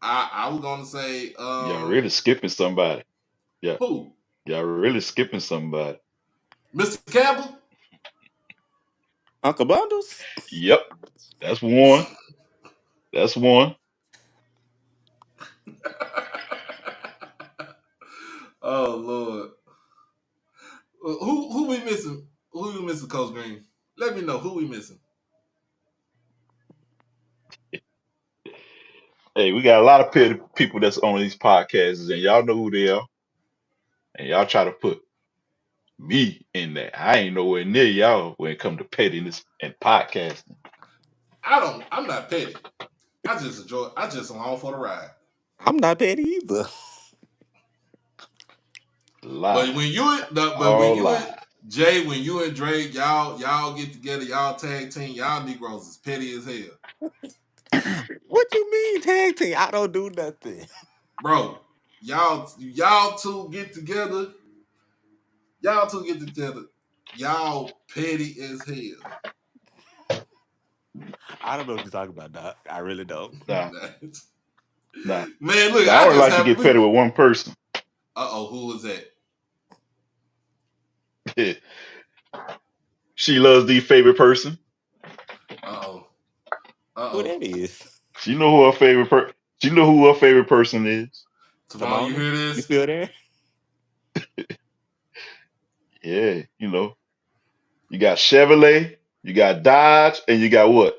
I was gonna say Y'all really skipping somebody. Yeah, who? y'all really skipping somebody. Mr. Campbell? Uncle Bundles. Yep, that's one. That's one. Oh Lord. Who we missing? Who we missing, Coach Green? Let me know who we missing. Hey, we got a lot of people that's on these podcasts, and y'all know who they are, and y'all try to put me in there. I ain't nowhere near y'all when it come to pettiness and podcasting. I'm not petty. I just along for the ride. I'm not petty either. Lie, But when all you and lie. Jay, when you and Drake, y'all get together, y'all tag team, y'all Negroes is petty as hell. What you mean tag team? I don't do nothing. Bro, y'all two get together. Y'all two get together. Y'all petty as hell. I don't know what you're talking about, Doc. I really don't. Nah, nah. Man, look, Nah, I I only just like to have get petty with one person. who was that? She loves the favorite person. Uh oh. Who Uh that is? She know who her favorite She know who her favorite person is. Tavon, you Tamona? hear You this? still there? Yeah, you got Chevrolet, you got Dodge, and you got what?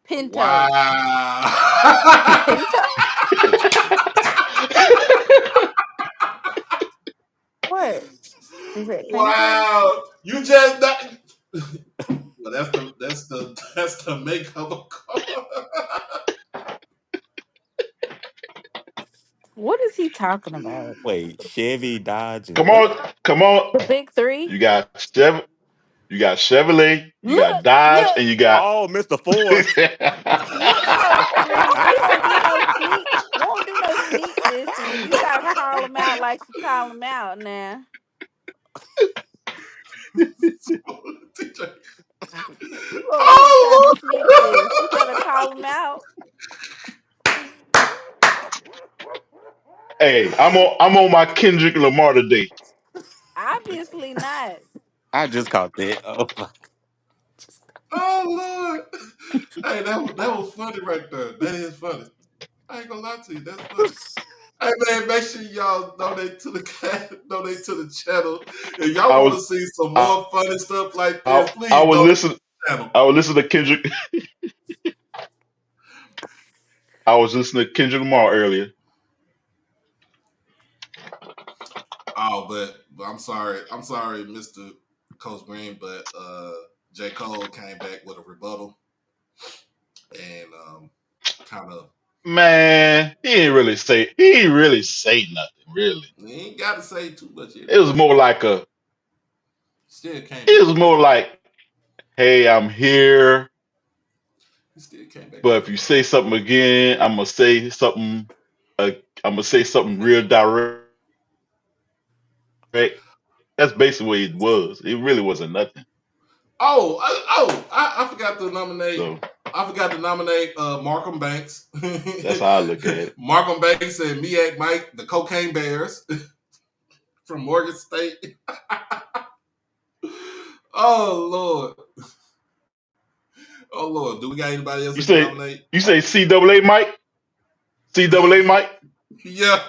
Pinto. Wow. Pinto. What? Is it Pinto? Wow. You just not, well, that's the makeup of car. What is he talking about? Wait, Chevy, Dodge, and Come what? on, come on. The big three? You got you got Chevrolet, you got Look, Dodge, look, and you got Oh, Mr. Ford. look, Coach Green. We don't do no sneak. We don't do no sneak dissing. You gotta call them out like you call them out now. You over here trying to Oh, sneak this. You better call them out. hey, I'm on my Kendrick Lamar today. Obviously not. I just caught that. Oh, my. oh Lord. Hey, that was funny right there. That is funny. I ain't gonna lie to you. That's funny. Hey man, make sure y'all donate to the channel. If y'all I want to was see some I, more funny stuff like I, this, I please was donate to listening the channel. I was listening to Kendrick I was listening to Kendrick Lamar earlier. Oh, but I'm sorry, Mr. Coach Green, but J. Cole came back with a rebuttal and kind of Man, he ain't really say nothing, really. he ain't got to say too much in It it, was but more like a still came it back was with a more rebuttal. like, hey, I'm here, He still came back but with a if you rebuttal. say something again, I'm gonna say something real direct. That's basically what it was. It really wasn't nothing. I forgot to nominate So I forgot to nominate Markham Banks. That's how I look at it. Markham Banks and Miak Mike, the Cocaine Bears from Morgan State. Oh Lord. Oh Lord. Do we got anybody else You we can say nominate? you say CAA Mike? CAA Mike? Yeah.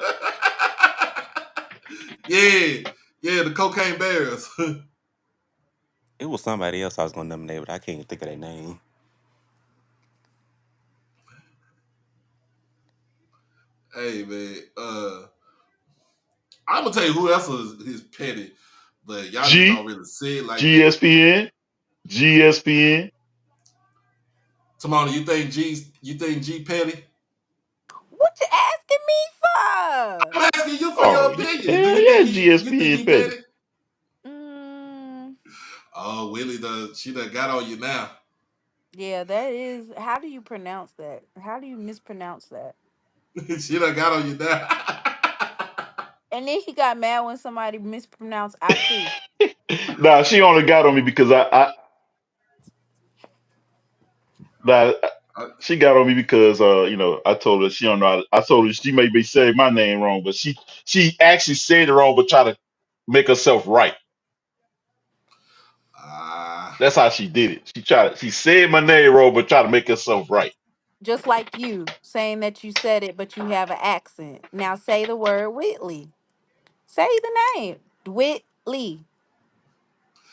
Yeah. Yeah, the Cocaine Bears. It was somebody else I was gonna nominate, but I can't even think of their name. Hey man. I'm gonna tell you who else is petty, but y'all just don't G really see it like that. GSPN. GSPN. Tamona, you think G petty? What you asking me for? I'm asking you for Oh your yeah, opinion. Do hell you think yeah, he GSPN petty. petty? Mm, Oh, Willie does. She done got on you now. yeah, that is. How do you pronounce that? How do you mispronounce that? She done got on you now. And then he got mad when somebody mispronounced I too. Nah, she only got on me because nah, she got on me because I told her she don't know I told her she may be saying my name wrong, but she actually said it wrong but try to make herself right. Ah, That's how she did it. She said my name wrong but try to make herself right. Just like you saying that you said it, but you have an accent. Now say the word Whitley. Say the name Whitley,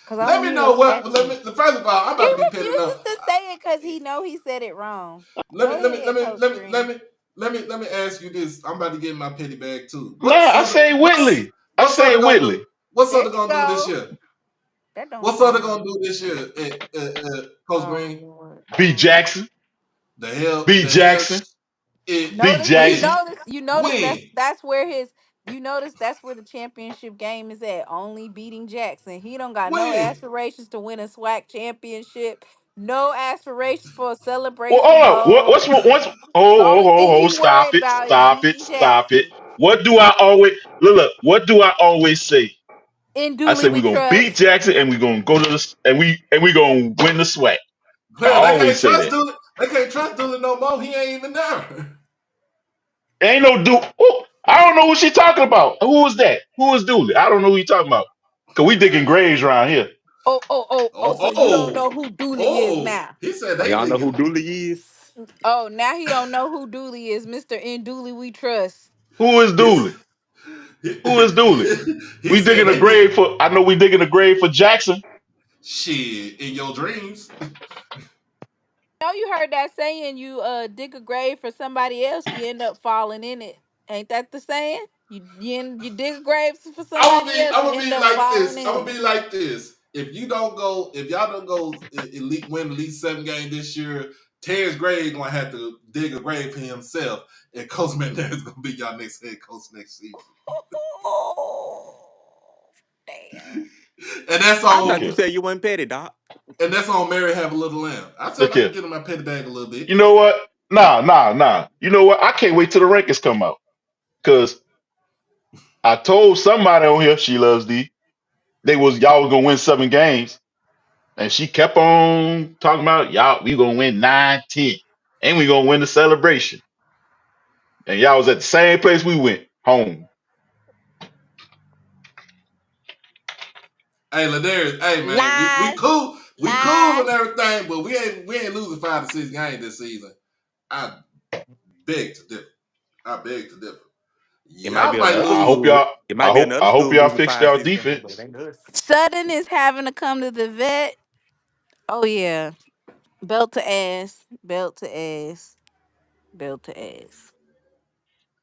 because I let want to me hear know his what. Let me. accent. First of all, I'm He about to be petty now. refuses to say it because he know he said it wrong. Let Go me. Let me. Let ahead, me. Coach Let me. Let Green. me. Let me ask you this. I'm about to get in my petty bag too. Nah, I say Whitley. I What's say Southern gonna do? Whitley. What's There Southern you gonna do this go. year? That don't What's Southern sound gonna right. do this year? Coach Oh Green. Lord. B Jackson. The hell. B The hell. Jackson. It. B Notice you Jackson. When. notice you notice When. that's where his you notice that's where the championship game is at. Only beating Jackson. He don't got no When. aspirations to win a SWAC championship. No aspirations for a Well, celebration hold on. bowl. What's Only thing he stop worried it, about is stop it, beating stop it. Jackson. What do I always what do I always say? In I Dooley say we're we gonna beat trust. Jackson and we're gonna go to the and we gonna win the SWAC. I Hell, they always can't say trust that. Dooley. They can't trust Dooley no more. He ain't even there. Ain't no do. Oh, I don't know what she talking about. Who is that? Who is Dooley? I don't know who you talking about. Cause we digging graves around here. Oh, so Oh, you don't oh, know who Dooley is oh. now. He said Oh, they y'all know who digging. Dooley is? Oh, now he don't know who Dooley is. Mr. In Dooley we trust. Who is He's, Dooley? Who is Dooley? he We said digging a they dig grave for. I know we digging a grave for Jackson. shit in your dreams. Know you heard that saying, you dig a grave for somebody else, you end up falling in it. Ain't that the saying? You dig a grave for somebody else, I'm you gonna end be up like falling this. I'm in gonna it. be like this. If y'all don't go win at least 7 games this year, Terrence Gray gonna have to dig a grave for himself, and Coach McNair is gonna be y'all next head coach next season. Oh, damn. And that's I Look thought on you here. said you wasn't petty, Doc. Mary Have a Little Lamb. I said Look I can here. get in my petty bag a little bit. You know what? Nah. You know what? I can't wait till the rankings come out. Cause I told somebody on here she loves D. Y'all was gonna win 7 games. And she kept on talking about y'all, we gonna win 9, 10. And we gonna win the celebration. And y'all was at the same place we went, home. Hey, Ladarius, hey man, Lies, we cool and lies. everything, but we ain't losing 5 to 6 games this season. I beg to differ. I beg to differ. It might Y'all be might another I lose. hope school. y'all It might be another I hope school y'all losing fixed five, y'all 6 games, but it defense. ain't us. Sudden is having to come to the vet. Oh yeah, belt to ass, belt to ass, belt to ass.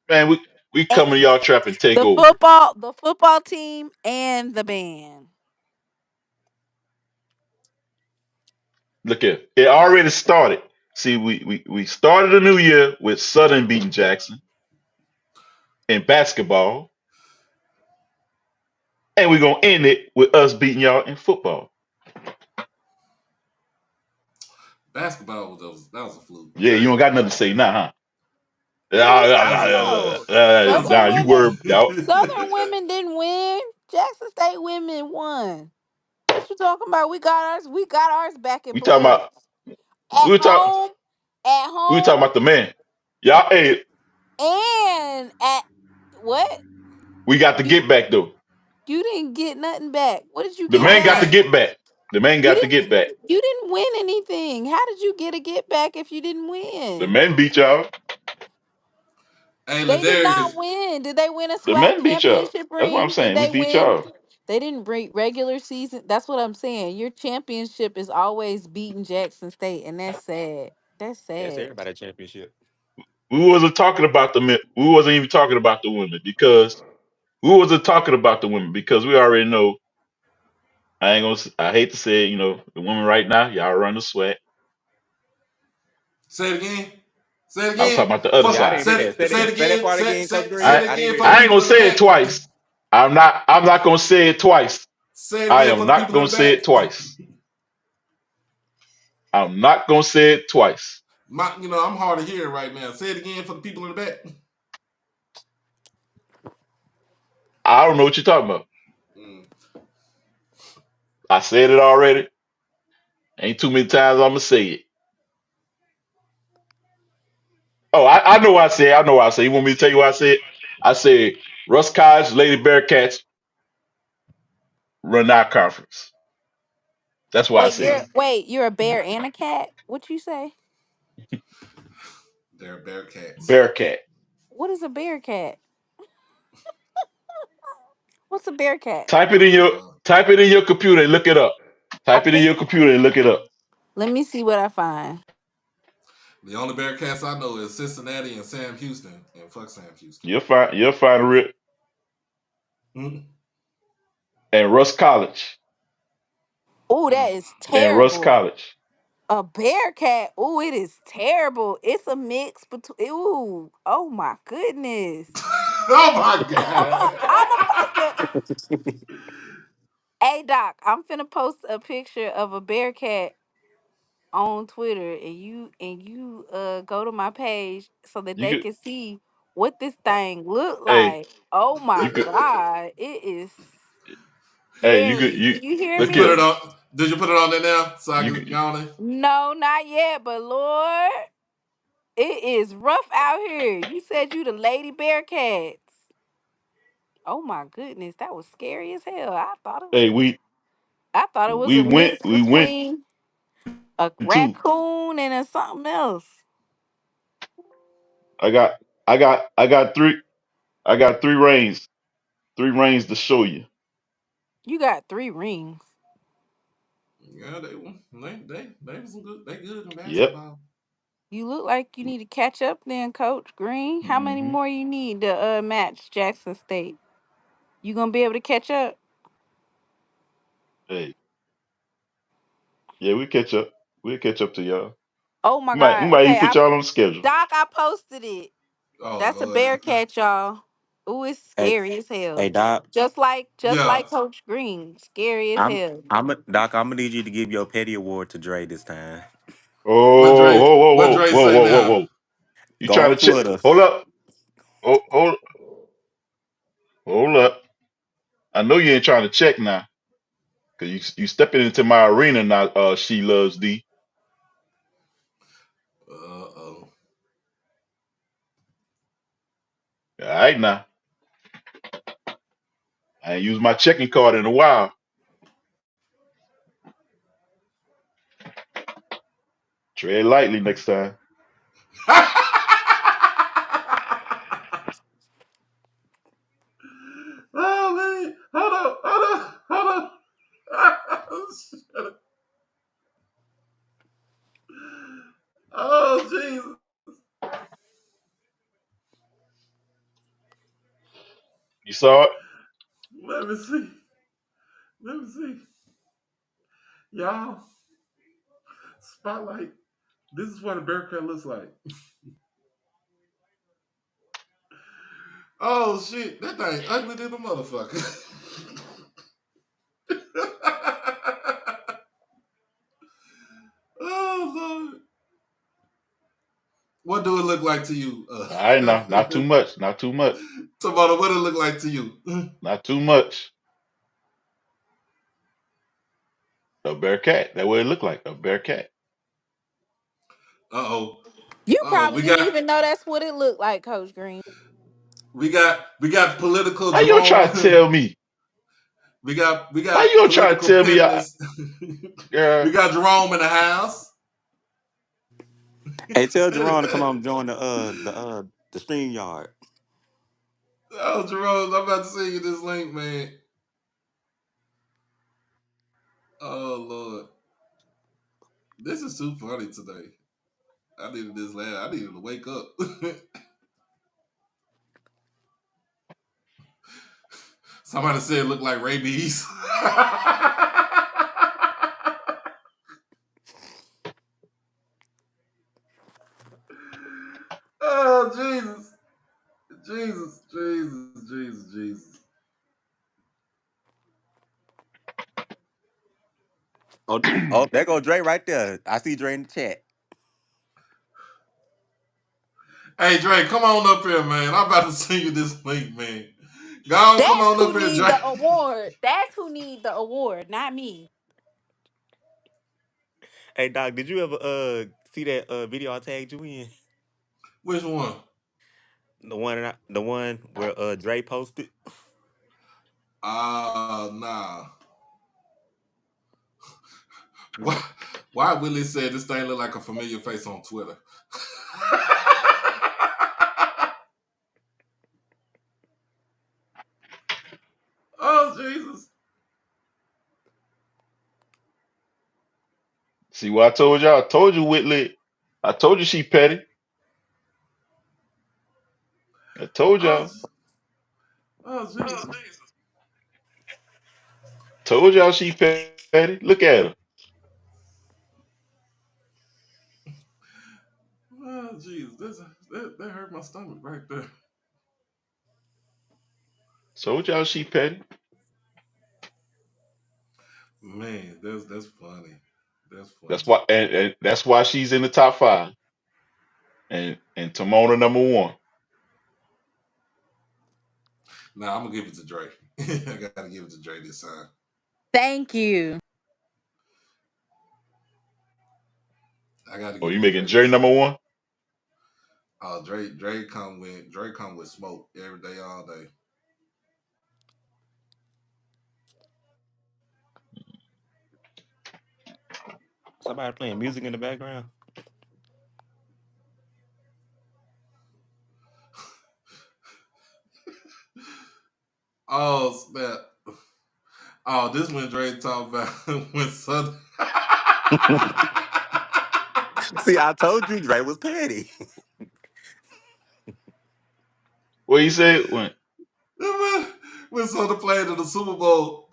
Man, we And coming to y'all trap and take over. the football team, and the band. Look here. It already started. See, we started the new year with Southern beating Jackson in basketball, and we're gonna end it with us beating y'all in football. Basketball that was a fluke. Yeah, you don't got nothing to say now, huh? That's How a fluke. so? That's a Nah, Southern you women, were out. Southern women didn't win. Jackson State women won. What you talking about? We got ours. We got ours back in We talking blood. about At we were talking home. at We talking home about the man. Y'all, hey, and at what? we got to You get back though. you didn't get nothing back. What did you The get Oh man got to back? man. get back. The man You got to get didn't back. you didn't win anything. How did you get a get back if you didn't The win? man beat y'all. Hey They did not Ladarius. win. Did they win a The SWAC man beat y'all. championship That's what I'm ring? Did saying. We they beat win? y'all. They didn't break regular season. That's what I'm saying. Your championship is always beating Jackson State, and that's sad. That's That's sad. everybody championship. We wasn't talking about the men. We wasn't even talking about the women because we wasn't talking about the women because we already know. I ain't gonna. I hate to say it, the women right now, y'all run the sweat. Say it again. Say it I was again. talking about the other Yeah, I side. didn't hear that. Say it Say that again. part Say, again, say, Coach say Green. I it I didn't again hear for the that. I ain't people gonna in the say it back. twice. I'm not gonna say it twice. Say it I again am for the not people in gonna the say back. it twice. I'm not gonna say it twice. I'm hard of hearing right now. Say it again for the people in the back. I don't know what you're talking about. Mm. I said it already. Ain't too many times I'm gonna say it. Oh, I know what I said. I know what I said. You want me to tell you what I said? I said Russ College, Lady Bearcats run our conference. That's what I said. You're a bear and a cat. What you say? They're Bearcats. Bearcat. What is a bear cat? What's a bear cat? Type it in your Uh, type it in your computer and look it up. I Type it in think. your computer and look it up. Let me see what I find. the only Bearcats I know is Cincinnati and Sam Houston, and fuck Sam Houston. You'll find a real Mm. and Russ College. Oh, Mm. that is And Russ terrible. College. A bear cat. Oh, it is terrible. It's a mix between. Ooh, oh my goodness. Oh my god. I'm a post a. Hey Doc, I'm finna post a picture of a bear cat on Twitter, and you go to my page so that You they could can see what this thing look hey, like. Oh my you could god, it is hey, you could scary. you Do you hear Did look you put here. it me? on? Did you put it on there now? So I You can could go on it. No, not yet, but Lord, it is rough out here. You said you the lady bear cats. Oh my goodness, that was scary as hell. hey, we I thought it was we a went mix we went between a to raccoon and a something else. I got I got three rings. Three rings to show you. You got 3 rings. Yeah, they was some good. They good in Yep. basketball. You look like you need to catch up then, Coach Green. How many hmm more you need to match Jackson State? You gonna be able to catch up? Hey, yeah, we catch up. We'll catch up to y'all. Oh my We God. might even Okay, put y'all on the schedule. Doc, I posted it. Oh That's a Lord. bear cat, y'all. Ooh, it's Hey, scary as hell. hey, Doc. Just Yeah. like Coach Green. Scary as I'm hell. Doc. I'm gonna need you to give your petty award to Dre this time. Oh, whoa, whoa, What whoa, Dre whoa, say whoa, whoa, now? whoa. You Go trying on to check? Twitter. Hold up. Hold up. I know you ain't trying to check now. Cause you stepping into my arena now, she loves D. Oh. All right now. I ain't used my checking card in a while. Tread lightly next time. Oh man. Hold on. Oh Jesus. You saw it? Let me see. Let me see. Y'all, spotlight. This is what a Bearcat looks like. Oh shit, that thing ugly than a motherfucker. Oh Lord. What do it look like to you? All right now. Not too much. Not too much. Tomorrow, what it look like to you? Not too much. A bear cat. That what it looked like. A bear cat. Uh oh. You Oh, probably didn't even know that's what it looked like, Coach Green. we got political How you gonna try to Jerome. tell me? We How you got gonna try to political tell me? pettiness. Girl, We got Jerome in the house. Hey, tell Jerron to come on and join the stream yard. Oh, Jerome, I'm about to send you this link, man. Oh Lord, this is too funny today. I needed this laugh. I needed to wake up. Somebody said it looked like rabies. Oh Jesus, Jesus, Jesus, Jesus, Jesus. Oh, there go Dre right there. I see Dre in the chat. Hey Dre, come on up here, man. I'm about to send you this link, man. Go on, come That's on up who here, need Dre. the award. That's who need the award, not me. Hey, Doc, did you ever see that video I tagged you in? Which one? The one where Dre posted. Nah. Why? Why Willie said this thing look like a familiar face on Twitter? Oh Jesus! see what I told y'all? I told you Whitley. I told you she petty. I told Oh, y'all. oh Jesus! Told y'all she petty. Look at her. Oh Jesus! That hurt my stomach right there. Told y'all she petty. Man, that's funny. That's That's funny. why, and that's why she's in the top five. And Timona number one. Nah, I'm gonna give it to Dre. I gotta give it to Dre this time. Thank you. I gotta Oh, give you it to making Dre Jerry this number time. one? Oh, Dre come with smoke every day, all day. Somebody playing music in the background. Oh snap! Oh, this when Dre talk about when Southern. See, I told you Dre was petty. What you say? When when Southern played in the Super Bowl.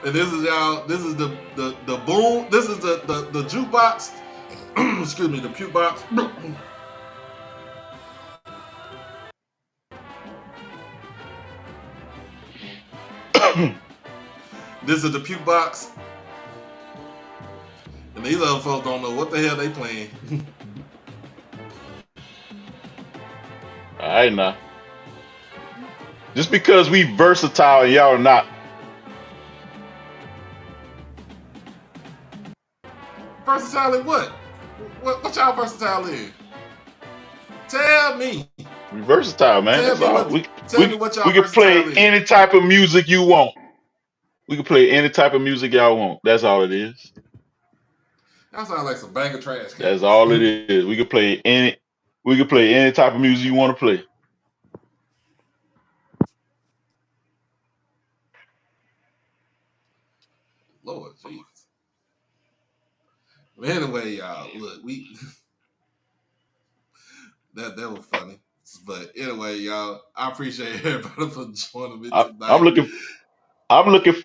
And this is y'all. This is the boom. This is the jukebox. Excuse me, the puke box. This is the puke box. And these other folks don't know what the hell they playing. all right now. Just because we versatile and y'all not. Versatile in what? What y'all versatile in? Tell me. We versatile, man. Tell That's me all. what. Tell me what We y'all can play versatile in. any type of music you want. We can play any type of music y'all want. That's all it is. That sound like some bag of trash That's cans. all it is. We can play any. We can play any type of music you want to play. Lord Jesus. Anyway, y'all, look, we that was funny. But anyway, y'all, I appreciate everybody for joining me I'm tonight. looking. I'm looking.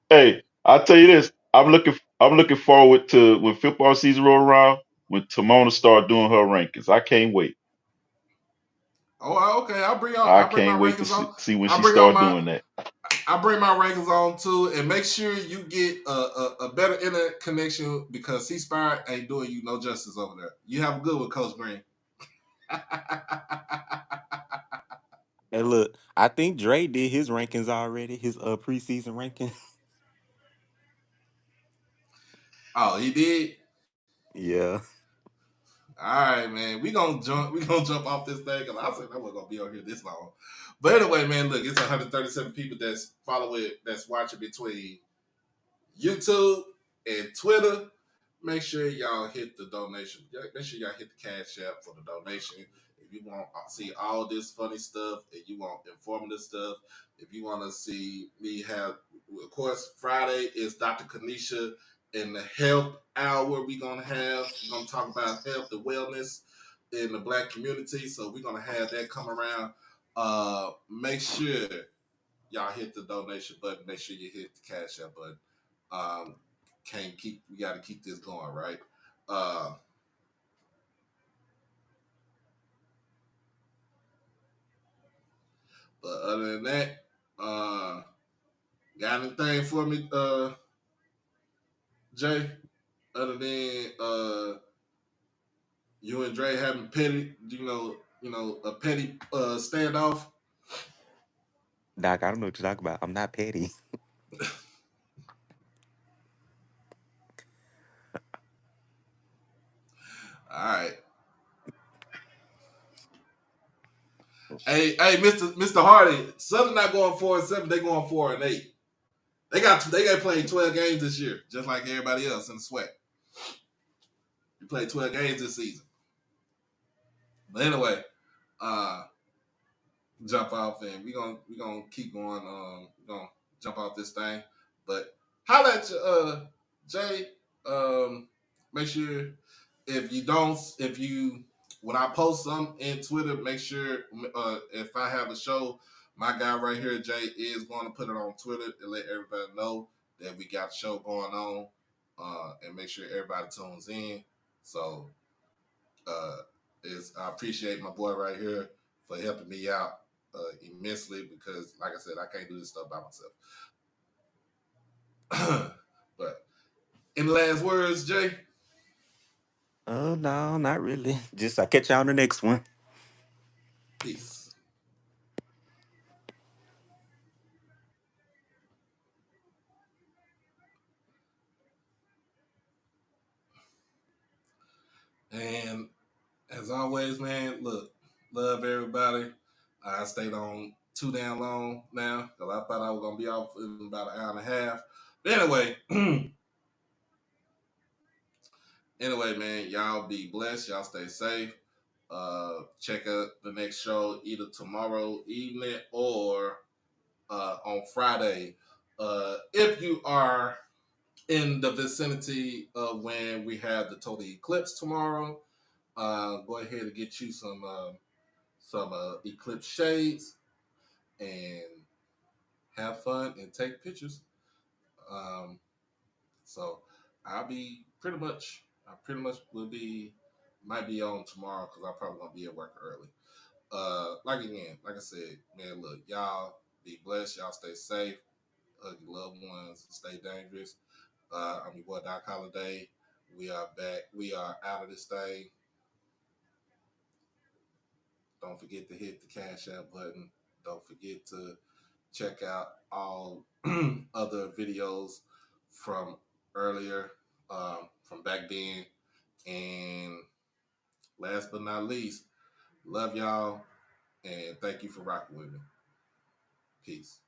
Hey, I'll tell you this. I'm looking forward to when football season roll around. When Timona start doing her rankings, I can't wait. Oh, okay. I I'll bring my can't wait to rankings on. see when I'll she bring on start my doing that. I bring my rankings on too, and make sure you get a better internet connection because C Spire ain't doing you no justice over there. You have a good one, Coach Green. And look, I think Dre did his rankings already, his preseason ranking. Oh, he did. Yeah. All right, man. We gonna jump. We gonna jump off this thing because I said I wasn't gonna be on here this long. But anyway, man, look, it's 137 people that's following, that's watching between YouTube and Twitter. Make sure y'all hit the donation. Make sure y'all hit the Cash App for the donation. If you want to see all this funny stuff, if you want informative stuff, if you want to see me have, of course, Friday is Dr. Kanisha in the health hour. We're gonna talk about health and wellness in the Black community. So we're gonna have that come around. Make sure y'all hit the donation button. Make sure you hit the Cash App button. Um, we got to keep this going, right? Uh, but other than that, got anything for me, Jay? Other than you and Dre having petty, a petty standoff. Doc, I don't know what you're talking about. I'm not petty. All right. Hey, Mr. Hardy, Southern not going 4-7. They going 4-8. They got played 12 games this year, just like everybody else in the sweat. You played 12 games this season. But anyway, uh, jump off and we gonna keep going. We're gonna jump off this thing. But holla at you, Jay. Make sure if you when I post something in Twitter, make sure if I have a show, my guy right here, Jay, is going to put it on Twitter and let everybody know that we got a show going on, and make sure everybody tunes in. So uh, I appreciate my boy right here for helping me out immensely because, like I said, I can't do this stuff by myself. But in the last words, Jay, Oh no, not really. Just I'll catch y'all on the next one. peace. And as always, man, look, love everybody. I stayed on too damn long now because I thought I was gonna be off in about an hour and a half. But anyway, anyway, man, y'all be blessed. Y'all stay safe. Check out the next show either tomorrow evening or on Friday. If you are in the vicinity of when we have the total eclipse tomorrow, go ahead and get you some eclipse shades and have fun and take pictures. Um, so I pretty much will be might be on tomorrow because I'm probably gonna be at work early. Like I said, man, look, y'all be blessed, y'all stay safe, hug your loved ones, stay dangerous. I'm your boy Doc Holiday. We are back. We are out of this thing. Don't forget to hit the Cash App button. Don't forget to check out all other videos from earlier, from back then. And last but not least, love y'all and thank you for rocking with me. Peace.